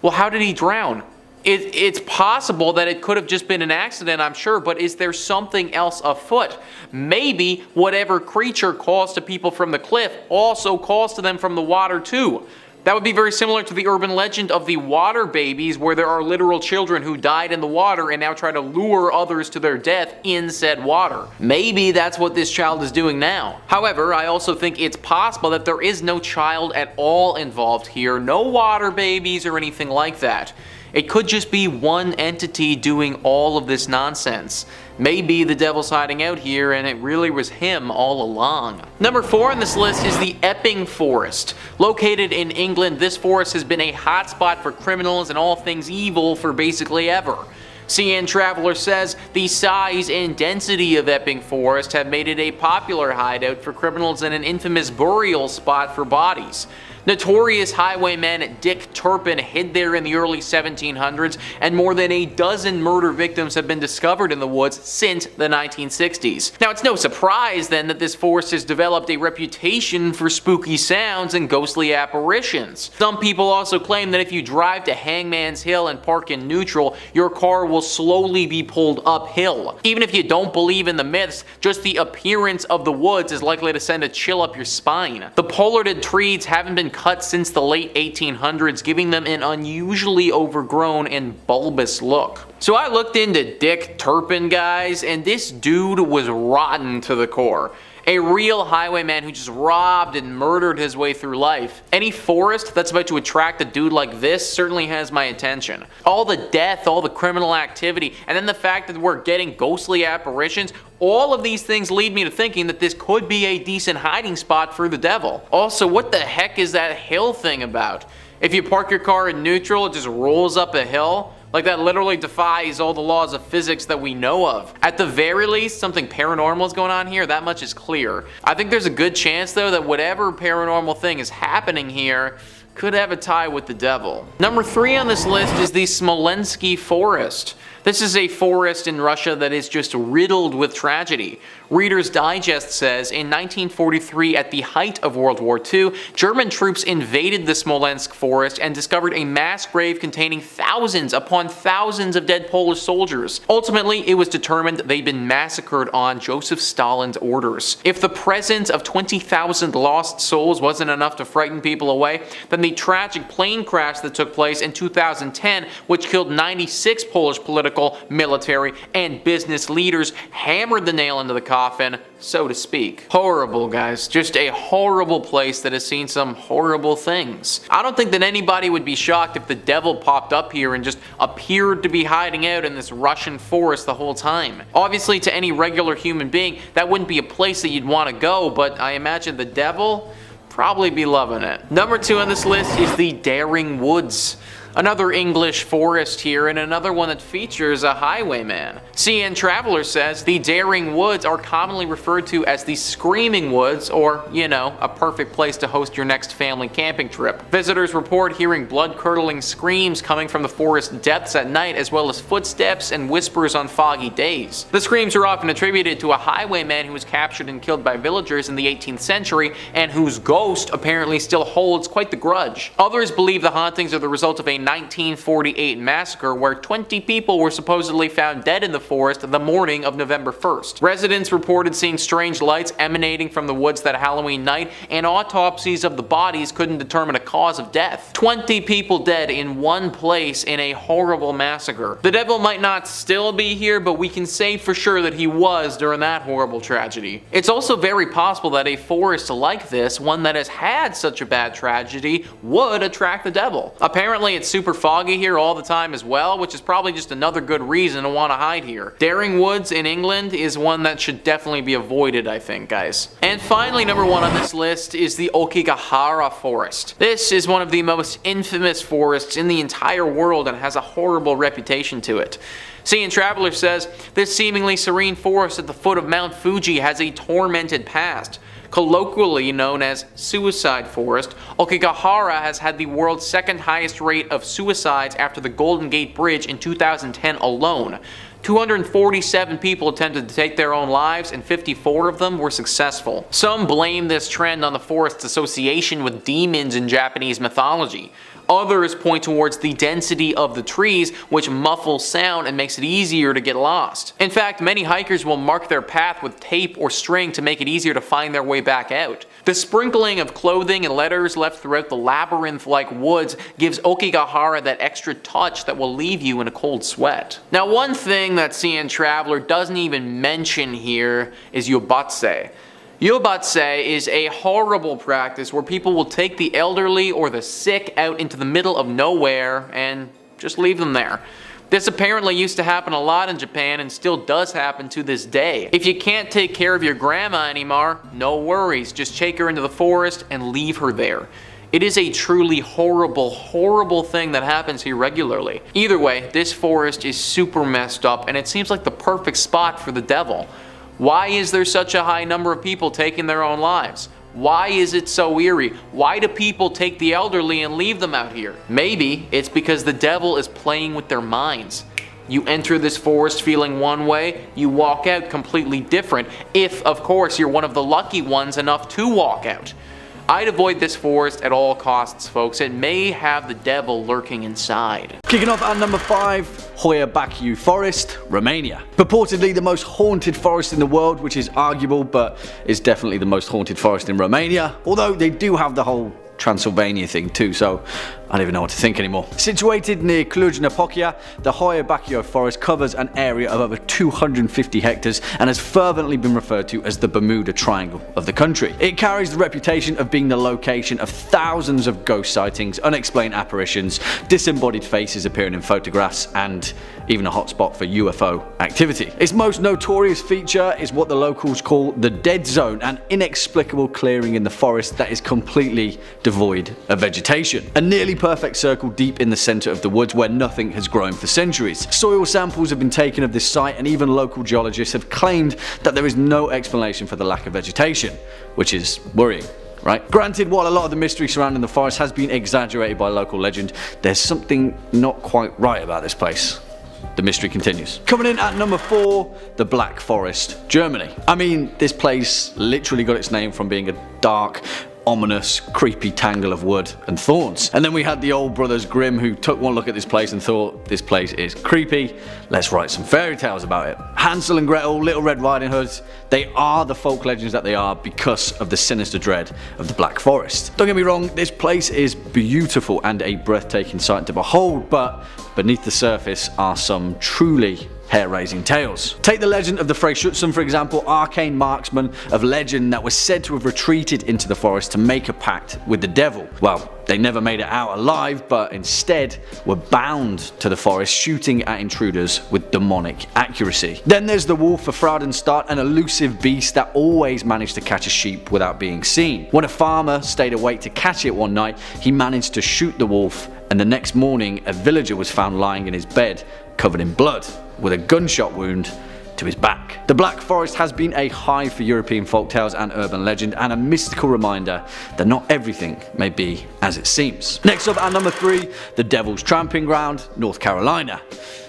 Well, how did he drown? It's possible that it could have just been an accident, I'm sure, but is there something else afoot? Maybe whatever creature calls to people from the cliff also calls to them from the water too. That would be very similar to the urban legend of the water babies, where there are literal children who died in the water and now try to lure others to their death in said water. Maybe that's what this child is doing now. However, I also think it's possible that there is no child at all involved here, no water babies or anything like that. It could just be one entity doing all of this nonsense. Maybe the devil's hiding out here and it really was him all along. Number 4 on this list is the Epping Forest. Located in England, this forest has been a hotspot for criminals and all things evil for basically ever. CN Traveler says the size and density of Epping Forest have made it a popular hideout for criminals and an infamous burial spot for bodies. Notorious highwayman Dick Turpin hid there in the early 1700s, and more than a dozen murder victims have been discovered in the woods since the 1960s. Now, it's no surprise then that this forest has developed a reputation for spooky sounds and ghostly apparitions. Some people also claim that if you drive to Hangman's Hill and park in neutral, your car will slowly be pulled uphill. Even if you don't believe in the myths, just the appearance of the woods is likely to send a chill up your spine. The pollarded trees haven't been cut since the late 1800s, giving them an unusually overgrown and bulbous look. So I looked into Dick Turpin, guys, and this dude was rotten to the core. A real highwayman who just robbed and murdered his way through life. Any forest that's about to attract a dude like this certainly has my attention. All the death, all the criminal activity, and then the fact that we're getting ghostly apparitions, all of these things lead me to thinking that this could be a decent hiding spot for the devil. Also, what the heck is that hill thing about? If you park your car in neutral, it just rolls up a hill? Like, that literally defies all the laws of physics that we know of. At the very least, something paranormal is going on here, that much is clear. I think there's a good chance, though, that whatever paranormal thing is happening here could have a tie with the devil. Number 3 on this list is the Smolensky Forest. This is a forest in Russia that is just riddled with tragedy. Reader's Digest says, in 1943, at the height of World War II, German troops invaded the Smolensk forest and discovered a mass grave containing thousands upon thousands of dead Polish soldiers. Ultimately, it was determined they'd been massacred on Joseph Stalin's orders. If the presence of 20,000 lost souls wasn't enough to frighten people away, then the tragic plane crash that took place in 2010, which killed 96 Polish political, military, and business leaders, hammered the nail into the coffin, so to speak. Horrible, guys. Just a horrible place that has seen some horrible things. I don't think that anybody would be shocked if the devil popped up here and just appeared to be hiding out in this Russian forest the whole time. Obviously, to any regular human being, that wouldn't be a place that you'd want to go, but I imagine the devil probably be loving it. Number 2 on this list is the Daring Woods. Another English forest here, and another one that features a highwayman. CN Traveler says the Daring Woods are commonly referred to as the Screaming Woods, or, you know, a perfect place to host your next family camping trip. Visitors report hearing blood-curdling screams coming from the forest depths at night, as well as footsteps and whispers on foggy days. The screams are often attributed to a highwayman who was captured and killed by villagers in the 18th century, and whose ghost apparently still holds quite the grudge. Others believe the hauntings are the result of a 1948 massacre where 20 people were supposedly found dead in the forest the morning of November 1st. Residents reported seeing strange lights emanating from the woods that Halloween night, and autopsies of the bodies couldn't determine a cause of death. 20 people dead in one place in a horrible massacre. The devil might not still be here, but we can say for sure that he was during that horrible tragedy. It's also very possible that a forest like this, one that has had such a bad tragedy, would attract the devil. Apparently, it's super foggy here all the time as well, which is probably just another good reason to want to hide here. Daring Woods in England is one that should definitely be avoided, I think, guys. And finally, number 1 on this list is the Okigahara Forest. This is one of the most infamous forests in the entire world and has a horrible reputation to it. CN Traveler says, this seemingly serene forest at the foot of Mount Fuji has a tormented past. Colloquially known as Suicide Forest, Okigahara has had the world's second highest rate of suicides after the Golden Gate Bridge in 2010 alone. 247 people attempted to take their own lives, and 54 of them were successful. Some blame this trend on the forest's association with demons in Japanese mythology. Others point towards the density of the trees, which muffles sound and makes it easier to get lost. In fact, many hikers will mark their path with tape or string to make it easier to find their way back out. The sprinkling of clothing and letters left throughout the labyrinth-like woods gives Okigahara that extra touch that will leave you in a cold sweat. Now, one thing that CN Traveler doesn't even mention here is yobatse. Yobatse is a horrible practice where people will take the elderly or the sick out into the middle of nowhere and just leave them there. This apparently used to happen a lot in Japan and still does happen to this day. If you can't take care of your grandma anymore, no worries, just take her into the forest and leave her there. It is a truly horrible, horrible thing that happens here regularly. Either way, this forest is super messed up and it seems like the perfect spot for the devil. Why is there such a high number of people taking their own lives? Why is it so eerie? Why do people take the elderly and leave them out here? Maybe it's because the devil is playing with their minds. You enter this forest feeling one way, you walk out completely different, if of course you're one of the lucky ones enough to walk out. I'd avoid this forest at all costs, folks. It may have the devil lurking inside. Kicking off at number 5, Hoia Baciu Forest, Romania. Purportedly the most haunted forest in the world, which is arguable, but is definitely the most haunted forest in Romania. Although they do have the whole Transylvania thing too, so I don't even know what to think anymore. Situated near Cluj-Napoca, the Hoia Baciu forest covers an area of over 250 hectares and has fervently been referred to as the Bermuda Triangle of the country. It carries the reputation of being the location of thousands of ghost sightings, unexplained apparitions, disembodied faces appearing in photographs, and even a hotspot for UFO activity. Its most notorious feature is what the locals call the Dead Zone, an inexplicable clearing in the forest that is completely devoid of vegetation. A nearly perfect circle deep in the center of the woods where nothing has grown for centuries. Soil samples have been taken of this site and even local geologists have claimed that there is no explanation for the lack of vegetation, which is worrying. Right? Granted, while a lot of the mystery surrounding the forest has been exaggerated by local legend, there's something not quite right about this place. The mystery continues. Coming in at number 4, the Black Forest, Germany. I mean, this place literally got its name from being a dark, ominous, creepy tangle of wood and thorns. And then we had the old brothers Grimm who took one look at this place and thought, this place is creepy, let's write some fairy tales about it. Hansel and Gretel, Little Red Riding Hood, they are the folk legends that they are because of the sinister dread of the Black Forest. Don't get me wrong, this place is beautiful and a breathtaking sight to behold, but beneath the surface are some truly hair-raising tales. Take the legend of the Frey Schutzen, for example, arcane marksman of legend that was said to have retreated into the forest to make a pact with the devil. Well, they never made it out alive, but instead were bound to the forest, shooting at intruders with demonic accuracy. Then there's the wolf of Fraudenstadt, an elusive beast that always managed to catch a sheep without being seen. When a farmer stayed awake to catch it one night, he managed to shoot the wolf, and the next morning a villager was found lying in his bed, covered in blood, with a gunshot wound to his back. The Black Forest has been a hive for European folktales and urban legend, and a mystical reminder that not everything may be as it seems. Next up at number 3, the Devil's Tramping Ground, North Carolina.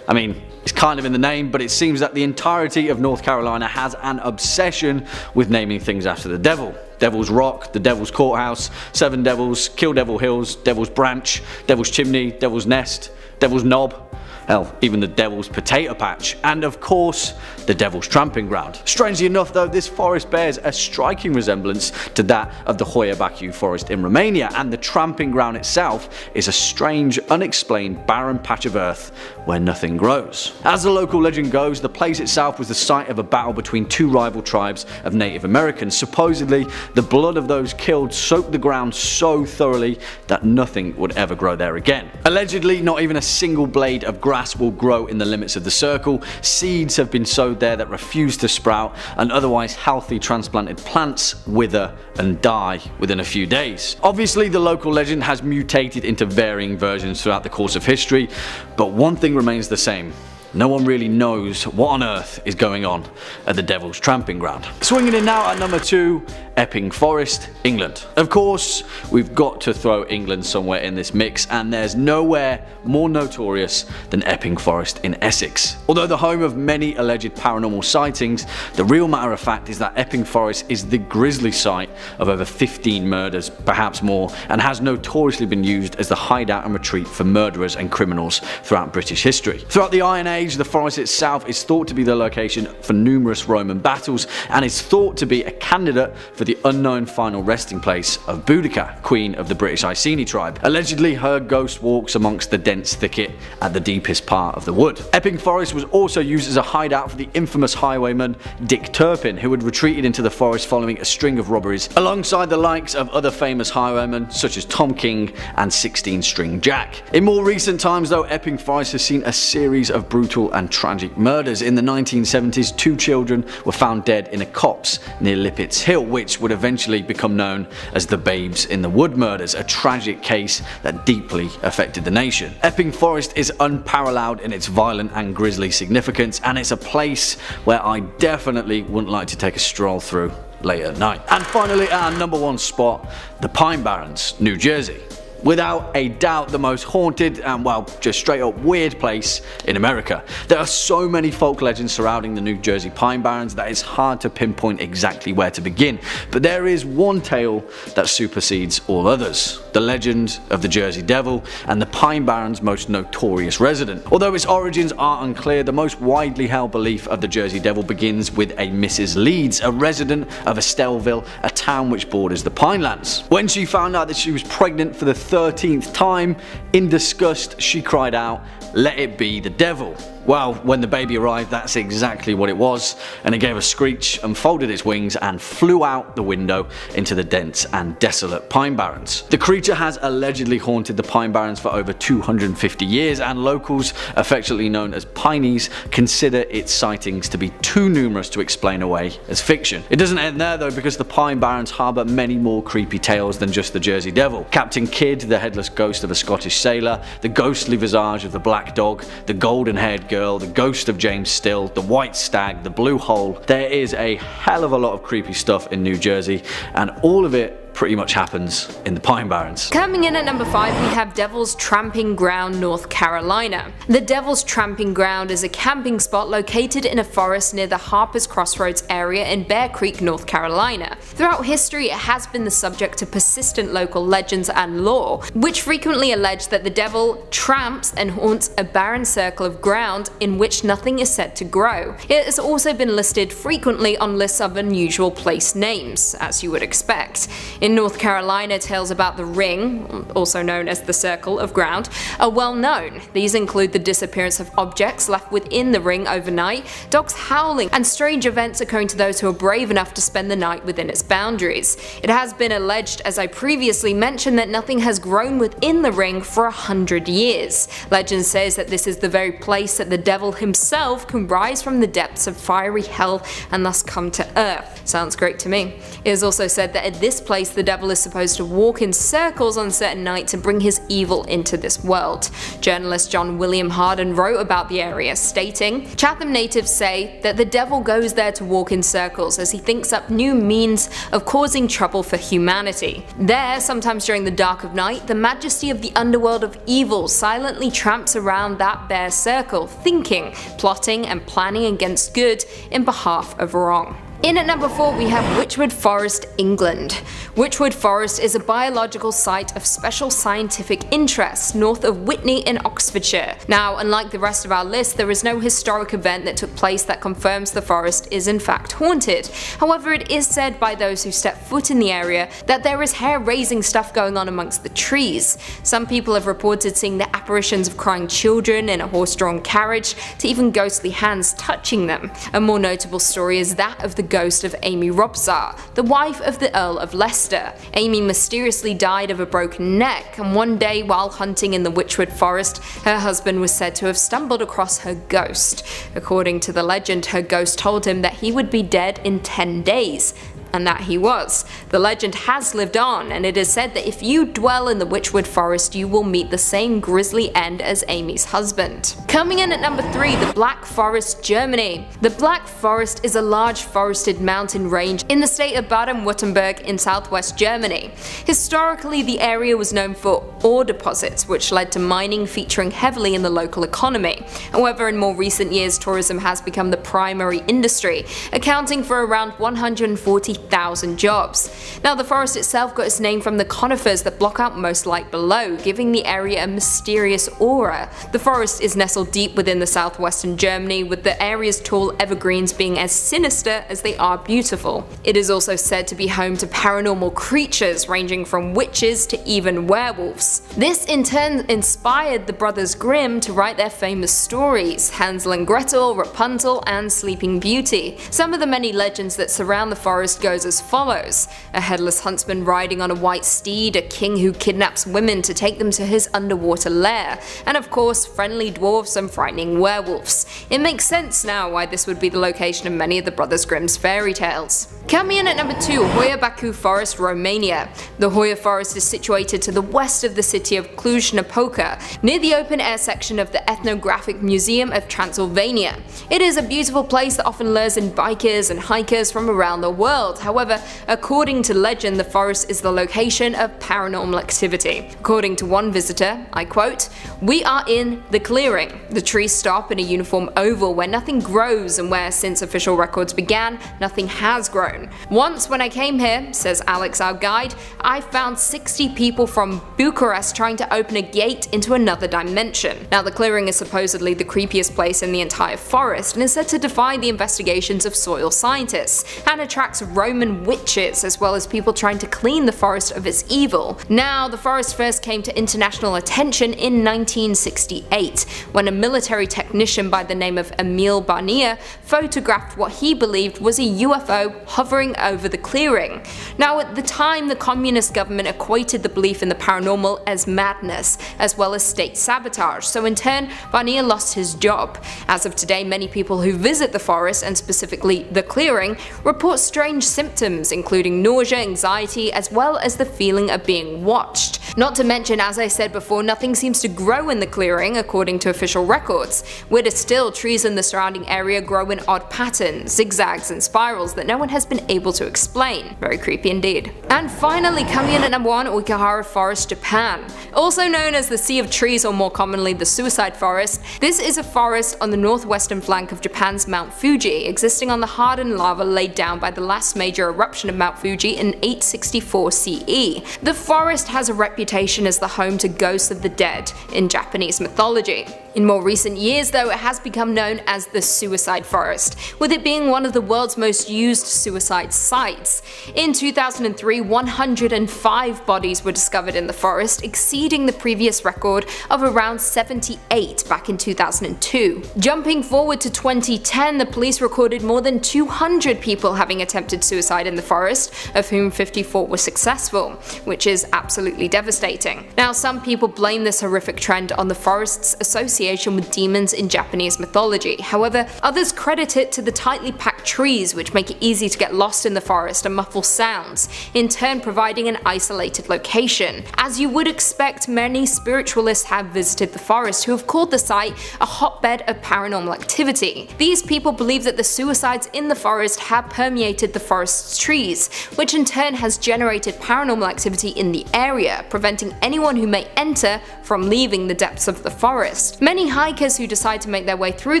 I mean, it's kind of in the name, but it seems that the entirety of North Carolina has an obsession with naming things after the devil. Devil's Rock, the Devil's Courthouse, Seven Devils, Kill Devil Hills, Devil's Branch, Devil's Chimney, Devil's Nest, Devil's Knob. Hell, even the Devil's Potato Patch, and of course, the Devil's Tramping Ground. Strangely enough though, this forest bears a striking resemblance to that of the Hoia Baciu forest in Romania, and the Tramping Ground itself is a strange, unexplained, barren patch of earth where nothing grows. As the local legend goes, the place itself was the site of a battle between two rival tribes of Native Americans. Supposedly, the blood of those killed soaked the ground so thoroughly that nothing would ever grow there again. Allegedly, not even a single blade of grass will grow in the limits of the circle, seeds have been sowed there that refuse to sprout, and otherwise healthy transplanted plants wither and die within a few days. Obviously, the local legend has mutated into varying versions throughout the course of history, but one thing remains the same. No one really knows what on earth is going on at the Devil's Tramping Ground. Swinging in now at number 2, Epping Forest, England. Of course, we've got to throw England somewhere in this mix, and there's nowhere more notorious than Epping Forest in Essex. Although the home of many alleged paranormal sightings, the real matter of fact is that Epping Forest is the grisly site of over 15 murders, perhaps more, and has notoriously been used as the hideout and retreat for murderers and criminals throughout British history. Throughout the Iron Age, the forest itself is thought to be the location for numerous Roman battles, and is thought to be a candidate for the unknown final resting place of Boudica, queen of the British Iceni tribe. Allegedly, her ghost walks amongst the dense thicket at the deepest part of the wood. Epping Forest was also used as a hideout for the infamous highwayman Dick Turpin, who had retreated into the forest following a string of robberies, alongside the likes of other famous highwaymen such as Tom King and 16 String Jack. In more recent times though, Epping Forest has seen a series of brutal and tragic murders. In the 1970s, 2 children were found dead in a copse near Lippett's Hill, which would eventually become known as the Babes in the Wood murders, a tragic case that deeply affected the nation. Epping Forest is unparalleled in its violent and grisly significance, and it's a place where I definitely wouldn't like to take a stroll through late at night. And finally, at our number 1 spot, the Pine Barrens, New Jersey. Without a doubt the most haunted and, well, just straight up weird place in America. There are so many folk legends surrounding the New Jersey Pine Barrens that it's hard to pinpoint exactly where to begin, but there is one tale that supersedes all others: the legend of the Jersey Devil and the Pine Barrens' most notorious resident. Although its origins are unclear, the most widely held belief of the Jersey Devil begins with a Mrs. Leeds, a resident of Estellville, a town which borders the Pinelands. When she found out that she was pregnant for the 13th time, in disgust she cried out, "Let it be the devil." Well, when the baby arrived, that's exactly what it was, and it gave a screech, unfolded its wings, and flew out the window into the dense and desolate Pine Barrens. The creature has allegedly haunted the Pine Barrens for over 250 years, and locals, affectionately known as Pineys, consider its sightings to be too numerous to explain away as fiction. It doesn't end there though, because the Pine Barrens harbour many more creepy tales than just the Jersey Devil. Captain Kidd, the headless ghost of a Scottish sailor, the ghostly visage of the black dog, the golden-haired girl, the ghost of James Still, the white stag, the blue hole. There is a hell of a lot of creepy stuff in New Jersey, and all of it pretty much happens in the Pine Barrens. Coming in at number 5, we have Devil's Tramping Ground, North Carolina. The Devil's Tramping Ground is a camping spot located in a forest near the Harper's Crossroads area in Bear Creek, North Carolina. Throughout history, it has been the subject of persistent local legends and lore, which frequently allege that the devil tramps and haunts a barren circle of ground in which nothing is said to grow. It has also been listed frequently on lists of unusual place names, as you would expect. In North Carolina, tales about the ring, also known as the circle of ground, are well known. These include the disappearance of objects left within the ring overnight, dogs howling, and strange events occurring to those who are brave enough to spend the night within its boundaries. It has been alleged, as I previously mentioned, that nothing has grown within the ring for 100 years. Legend says that this is the very place that the devil himself can rise from the depths of fiery hell and thus come to earth. Sounds great to me. It is also said that at this place the devil is supposed to walk in circles on certain nights and bring his evil into this world. Journalist John William Harden wrote about the area, stating, "Chatham natives say that the devil goes there to walk in circles as he thinks up new means of causing trouble for humanity. There, sometimes during the dark of night, the majesty of the underworld of evil silently tramps around that bare circle, thinking, plotting, and planning against good in behalf of wrong." In at number 4, we have Witchwood Forest, England. Witchwood Forest is a biological site of special scientific interest north of Witney in Oxfordshire. Now, unlike the rest of our list, there is no historic event that took place that confirms the forest is in fact haunted. However, it is said by those who step foot in the area that there is hair-raising stuff going on amongst the trees. Some people have reported seeing the apparitions of crying children in a horse-drawn carriage, to even ghostly hands touching them. A more notable story is that of the ghost of Amy Robsart, the wife of the Earl of Leicester. Amy mysteriously died of a broken neck, and one day while hunting in the Witchwood Forest, her husband was said to have stumbled across her ghost. According to the legend, her ghost told him that he would be dead in 10 days. And that he was. The legend has lived on, and it is said that if you dwell in the Witchwood Forest, you will meet the same grisly end as Amy's husband. Coming in at number 3, the Black Forest, Germany. The Black Forest is a large forested mountain range in the state of Baden-Württemberg in southwest Germany. Historically, the area was known for ore deposits, which led to mining featuring heavily in the local economy. However, in more recent years, tourism has become the primary industry, accounting for around 140,000 40,000 jobs. Now, the forest itself got its name from the conifers that block out most light below, giving the area a mysterious aura. The forest is nestled deep within the southwestern Germany, with the area's tall evergreens being as sinister as they are beautiful. It is also said to be home to paranormal creatures ranging from witches to even werewolves. This in turn inspired the Brothers Grimm to write their famous stories, Hansel and Gretel, Rapunzel, and Sleeping Beauty. Some of the many legends that surround the forest goes as follows: a headless huntsman riding on a white steed, a king who kidnaps women to take them to his underwater lair, and of course friendly dwarves and frightening werewolves. It makes sense now why this would be the location of many of the Brothers Grimm's fairy tales. Coming in at number 2, Hoia Baciu Forest, Romania. The Hoia Forest is situated to the west of the city of Cluj-Napoca, near the open-air section of the Ethnographic Museum of Transylvania. It is a beautiful place that often lures in bikers and hikers from around the world. However, according to legend, the forest is the location of paranormal activity. According to one visitor, I quote, "We are in the clearing. The trees stop in a uniform oval where nothing grows and where, since official records began, nothing has grown. Once when I came here," says Alex, our guide, "I found 60 people from Bucharest trying to open a gate into another dimension." Now, the clearing is supposedly the creepiest place in the entire forest and is said to defy the investigations of soil scientists, and attracts Roman witches as well as people trying to clean the forest of its evil. Now, the forest first came to international attention in 1968, when a military technician by the name of Emil Barnier photographed what he believed was a UFO hovering over the clearing. Now, at the time, the communist government equated the belief in the paranormal as madness, as well as state sabotage, so in turn, Barnier lost his job. As of today, many people who visit the forest, and specifically the clearing, report strange symptoms, including nausea, anxiety, as well as the feeling of being watched. Not to mention, as I said before, nothing seems to grow in the clearing according to official records. Weirder still, trees in the surrounding area grow in odd patterns, zigzags and spirals that no one has been able to explain. Very creepy indeed. And finally, coming in at number 1, Uekihara Forest, Japan. Also known as the Sea of Trees, or more commonly the Suicide Forest, this is a forest on the northwestern flank of Japan's Mount Fuji, existing on the hardened lava laid down by the last major eruption of Mount Fuji in 864 CE. The forest has a reputation as the home to ghosts of the dead in Japanese mythology. In more recent years, though, it has become known as the Suicide Forest, with it being one of the world's most used suicide sites. In 2003, 105 bodies were discovered in the forest, exceeding the previous record of around 78 back in 2002. Jumping forward to 2010, the police recorded more than 200 people having attempted suicide in the forest, of whom 54 were successful, which is absolutely devastating. Now, some people blame this horrific trend on the forest's association with demons in Japanese mythology. However, others credit it to the tightly packed trees, which make it easy to get lost in the forest and muffle sounds, in turn providing an isolated location. As you would expect, many spiritualists have visited the forest who have called the site a hotbed of paranormal activity. These people believe that the suicides in the forest have permeated the forest's trees, which in turn has generated paranormal activity in the area, preventing anyone who may enter from leaving the depths of the forest. Many hikers who decide to make their way through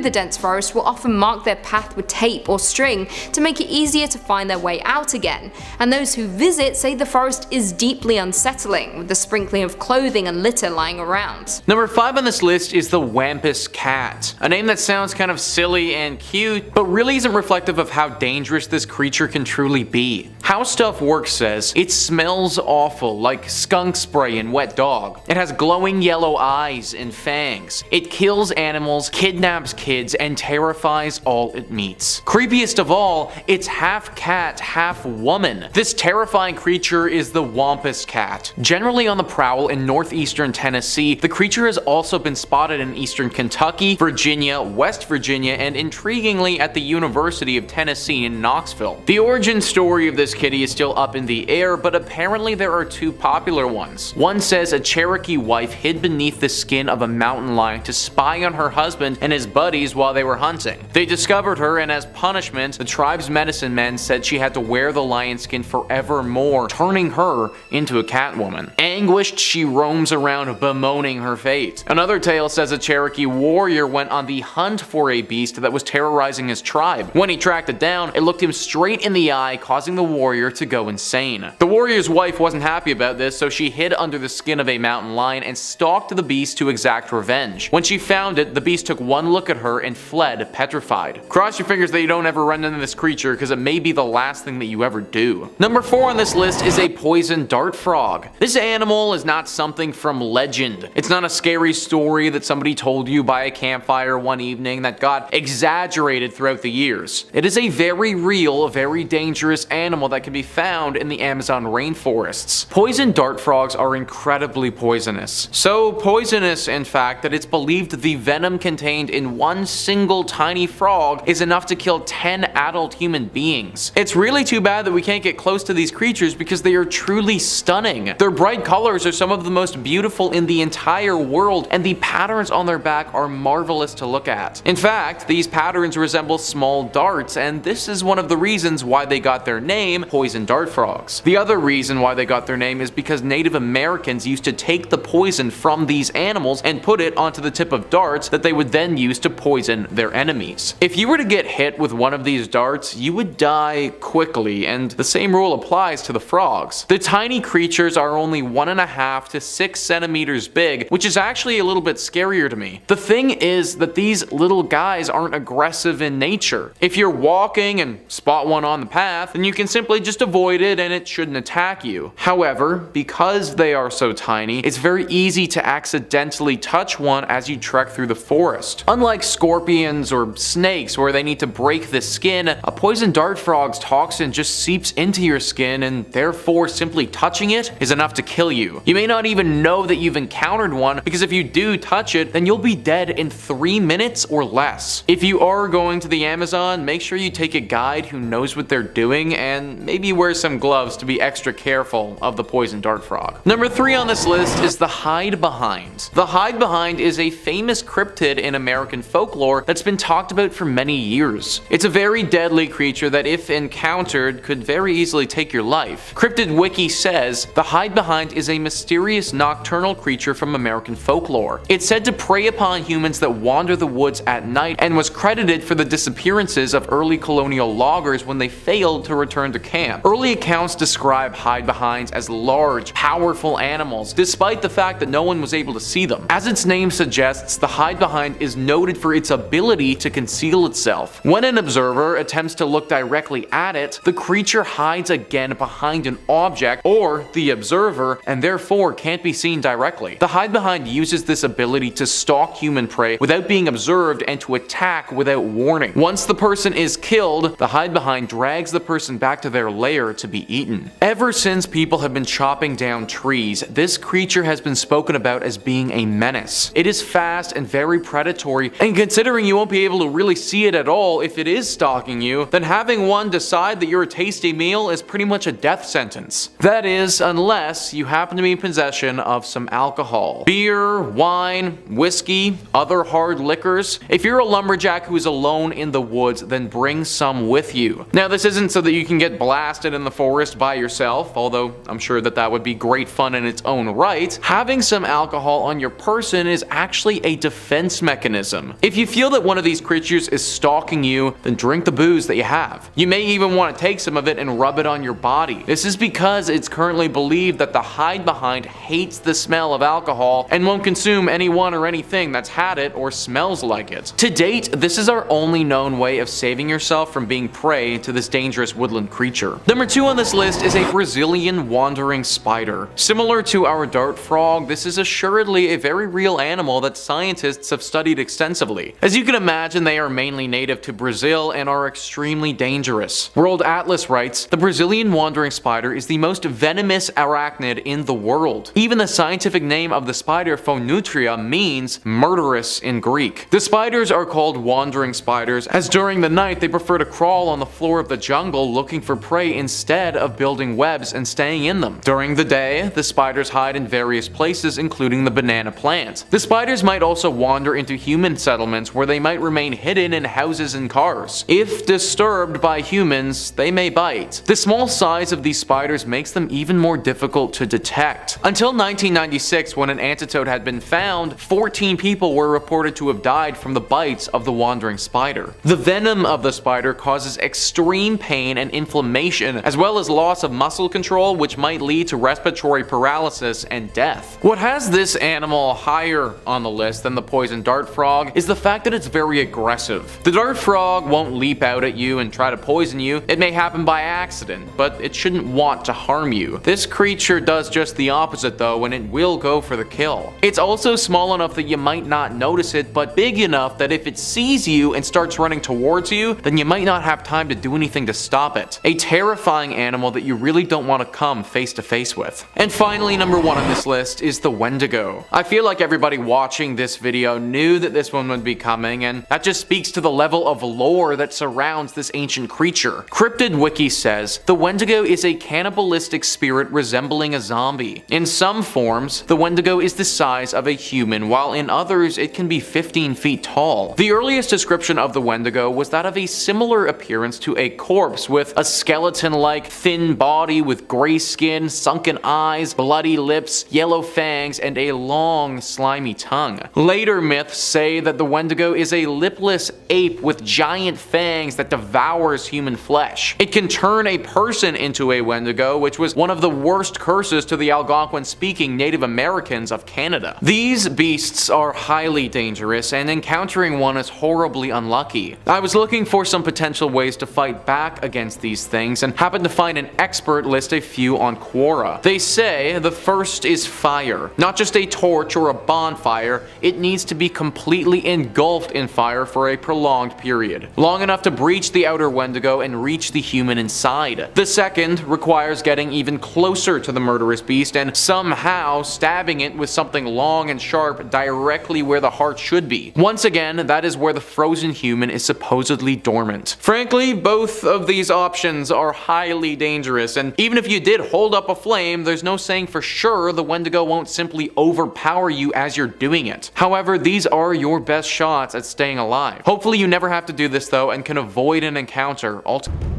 the dense forest will often mark their path with tape or string to make it easier to find their way out again, and those who visit say the forest is deeply unsettling, with the sprinkling of clothing and litter lying around. Number 5 on this list is the Wampus Cat, a name that sounds kind of silly and cute, but really isn't reflective of how dangerous this creature can truly be. How Stuff Works says, it smells awful, like skunk spray and wet dog. It has glowing yellow eyes and fangs. It kills animals, kidnaps kids, and terrifies all it meets. Creepiest of all, it's half cat, half woman. This terrifying creature is the Wampus Cat. Generally on the prowl in northeastern Tennessee, the creature has also been spotted in eastern Kentucky, Virginia, West Virginia, and intriguingly at the University of Tennessee in Knoxville. The origin story of this kitty is still up in the air, but apparently there are two popular ones. One says a Cherokee wife hid beneath the skin of a mountain lion to spy on her husband and his buddies while they were hunting. They discovered her, and as punishment, the tribe's medicine men said she had to wear the lion skin forevermore, turning her into a Catwoman. Anguished, she roams around bemoaning her fate. Another tale says a Cherokee warrior went on the hunt for a beast that was terrorizing his tribe. When he tracked it down, it looked him straight in the eye, causing the warrior to go insane. The warrior's wife wasn't happy about this, so she hid under the skin of a mountain lion and stalked the beast to exact revenge. When she found it, the beast took one look at her and fled, petrified. Cross your fingers that you don't ever run into this creature, because it may be the last thing that you ever do. Number 4 on this list is a poison dart frog. This animal is not something from legend. It's not a scary story that somebody told you by a campfire one evening that got exaggerated throughout the years. It is a very real, very dangerous animal that can be found in the Amazon rainforests. Poison dart frogs are incredibly poisonous. So poisonous, in fact, that it's believed the venom contained in one single tiny frog is enough to kill 10 adult human beings. It's really too bad that we can't get close to these creatures because they are truly stunning. Their bright colors are some of the most beautiful in the entire world, and the patterns on their back are marvelous to look at. In fact, these patterns resemble small darts, and this is one of the reasons why they got their name, poison dart frogs. The other reason why they got their name is because Native Americans used to take the poison from these animals and put it onto the tip of darts that they would then use to poison their enemies. If you were to get hit with one of these darts, you would die quickly, and the same rule applies to the frogs. The tiny creatures are only 1.5 to 6 centimeters big, which is actually a little bit scarier to me. The thing is that these little guys aren't aggressive in nature. If you're walking and spot one on the path, then you can simply just avoid it and it shouldn't attack you. However, because they are so tiny, it's very easy to accidentally touch one as you trek through the forest. Unlike scorpions or snakes where they need to break the skin, a poison dart frog's toxin just seeps into your skin, and therefore simply touching it is enough to kill you. You may not even know that you've encountered one, because if you do touch it, then you'll be dead in 3 minutes or less. If you are going to the Amazon, make sure you take a guide who knows what they're doing, and maybe wear some gloves to be extra careful of the poison dart frog. Number 3 on this list is the hide behind. The hide behind is a famous cryptid in American folklore that's been talked about for many years. It's a very deadly creature that, if encountered, could very easily take your life. Cryptid Wiki says the hide behind is a mysterious nocturnal creature from American folklore. It's said to prey upon humans that wander the woods at night, and was credited for the disappearances of early colonial loggers when they failed to return to camp. Early accounts describe hide behinds as large, powerful animals, despite the fact that no one was able to see them. As its name suggests, the hide behind is noted for its ability to conceal itself. When an observer attempts to look directly at it, the creature hides again behind an object or the observer, and therefore can't be seen directly. The hide behind uses this ability to stalk human prey without being observed and to attack without warning. Once the person is killed, the hide behind drags the person back to their lair to be eaten. Ever since people have been chopping down trees, this creature has been spoken about as being a menace. It is fast and very predatory, and considering you won't be able to really see it at all if it is stalking you, then having one decide that you're a tasty meal is pretty much a death sentence. That is, unless you happen to be in possession of some alcohol. Beer, wine, whiskey, other hard liquors. If you're a lumberjack who is alone in the woods, then bring some with you. Now, this isn't so that you can get blasted in the forest by yourself, although I'm sure that that would be great fun in its own right. Having some alcohol on your person is actually a defense mechanism. If you feel that one of these creatures is stalking you, then drink the booze that you have. You may even want to take some of it and rub it on your body. This is because it's currently believed that the hide behind hates the smell of alcohol and won't consume anyone or anything that's had it or smells like it. To date, this is our only known way of saving yourself from being prey to this dangerous woodland creature. Number 2 on this list is a Brazilian wandering spider. Similar to our dart frog, this is assuredly a very real animal that scientists have studied extensively. As you can imagine, they are mainly native to Brazil and are extremely dangerous. World Atlas writes, the Brazilian wandering spider is the most venomous arachnid in the world. Even the scientific name of the spider, Phonutria, means murderous in Greek. The spiders are called wandering spiders, as during the night they prefer to crawl on the floor of the jungle looking for prey instead of building webs and staying in them. During the day, the spiders hide in various places, including the banana plant. The spiders Spiders might also wander into human settlements where they might remain hidden in houses and cars. If disturbed by humans, they may bite. The small size of these spiders makes them even more difficult to detect. Until 1996, when an antidote had been found, 14 people were reported to have died from the bites of the wandering spider. The venom of the spider causes extreme pain and inflammation, as well as loss of muscle control, which might lead to respiratory paralysis and death. What has this animal higher on the list than the poison dart frog is the fact that it's very aggressive. The dart frog won't leap out at you and try to poison you. It may happen by accident, but it shouldn't want to harm you. This creature does just the opposite though, and it will go for the kill. It's also small enough that you might not notice it, but big enough that if it sees you and starts running towards you, then you might not have time to do anything to stop it. A terrifying animal that you really don't want to come face to face with. And finally, number 1 on this list is the Wendigo. I feel like everybody watching this video knew that this one would be coming, and that just speaks to the level of lore that surrounds this ancient creature. Cryptid Wiki says, the Wendigo is a cannibalistic spirit resembling a zombie. In some forms, the Wendigo is the size of a human, while in others it can be 15 feet tall. The earliest description of the Wendigo was that of a similar appearance to a corpse, with a skeleton-like thin body with gray skin, sunken eyes, bloody lips, yellow fangs, and a long, slimy tongue. Later myths say that the Wendigo is a lipless ape with giant fangs that devours human flesh. It can turn a person into a Wendigo, which was one of the worst curses to the Algonquin-speaking Native Americans of Canada. These beasts are highly dangerous, and encountering one is horribly unlucky. I was looking for some potential ways to fight back against these things, and happened to find an expert list a few on Quora. They say the first is fire. Not just a torch or a bonfire, it needs to be completely engulfed in fire for a prolonged period, long enough to breach the outer Wendigo and reach the human inside. The second requires getting even closer to the murderous beast and somehow stabbing it with something long and sharp directly where the heart should be. Once again, that is where the frozen human is supposedly dormant. Frankly, both of these options are highly dangerous, and even if you did hold up a flame, there's no saying for sure the Wendigo won't simply overpower you as you're doing it. However, these are your best shots at staying alive. Hopefully you never have to do this though, and can avoid an encounter altogether.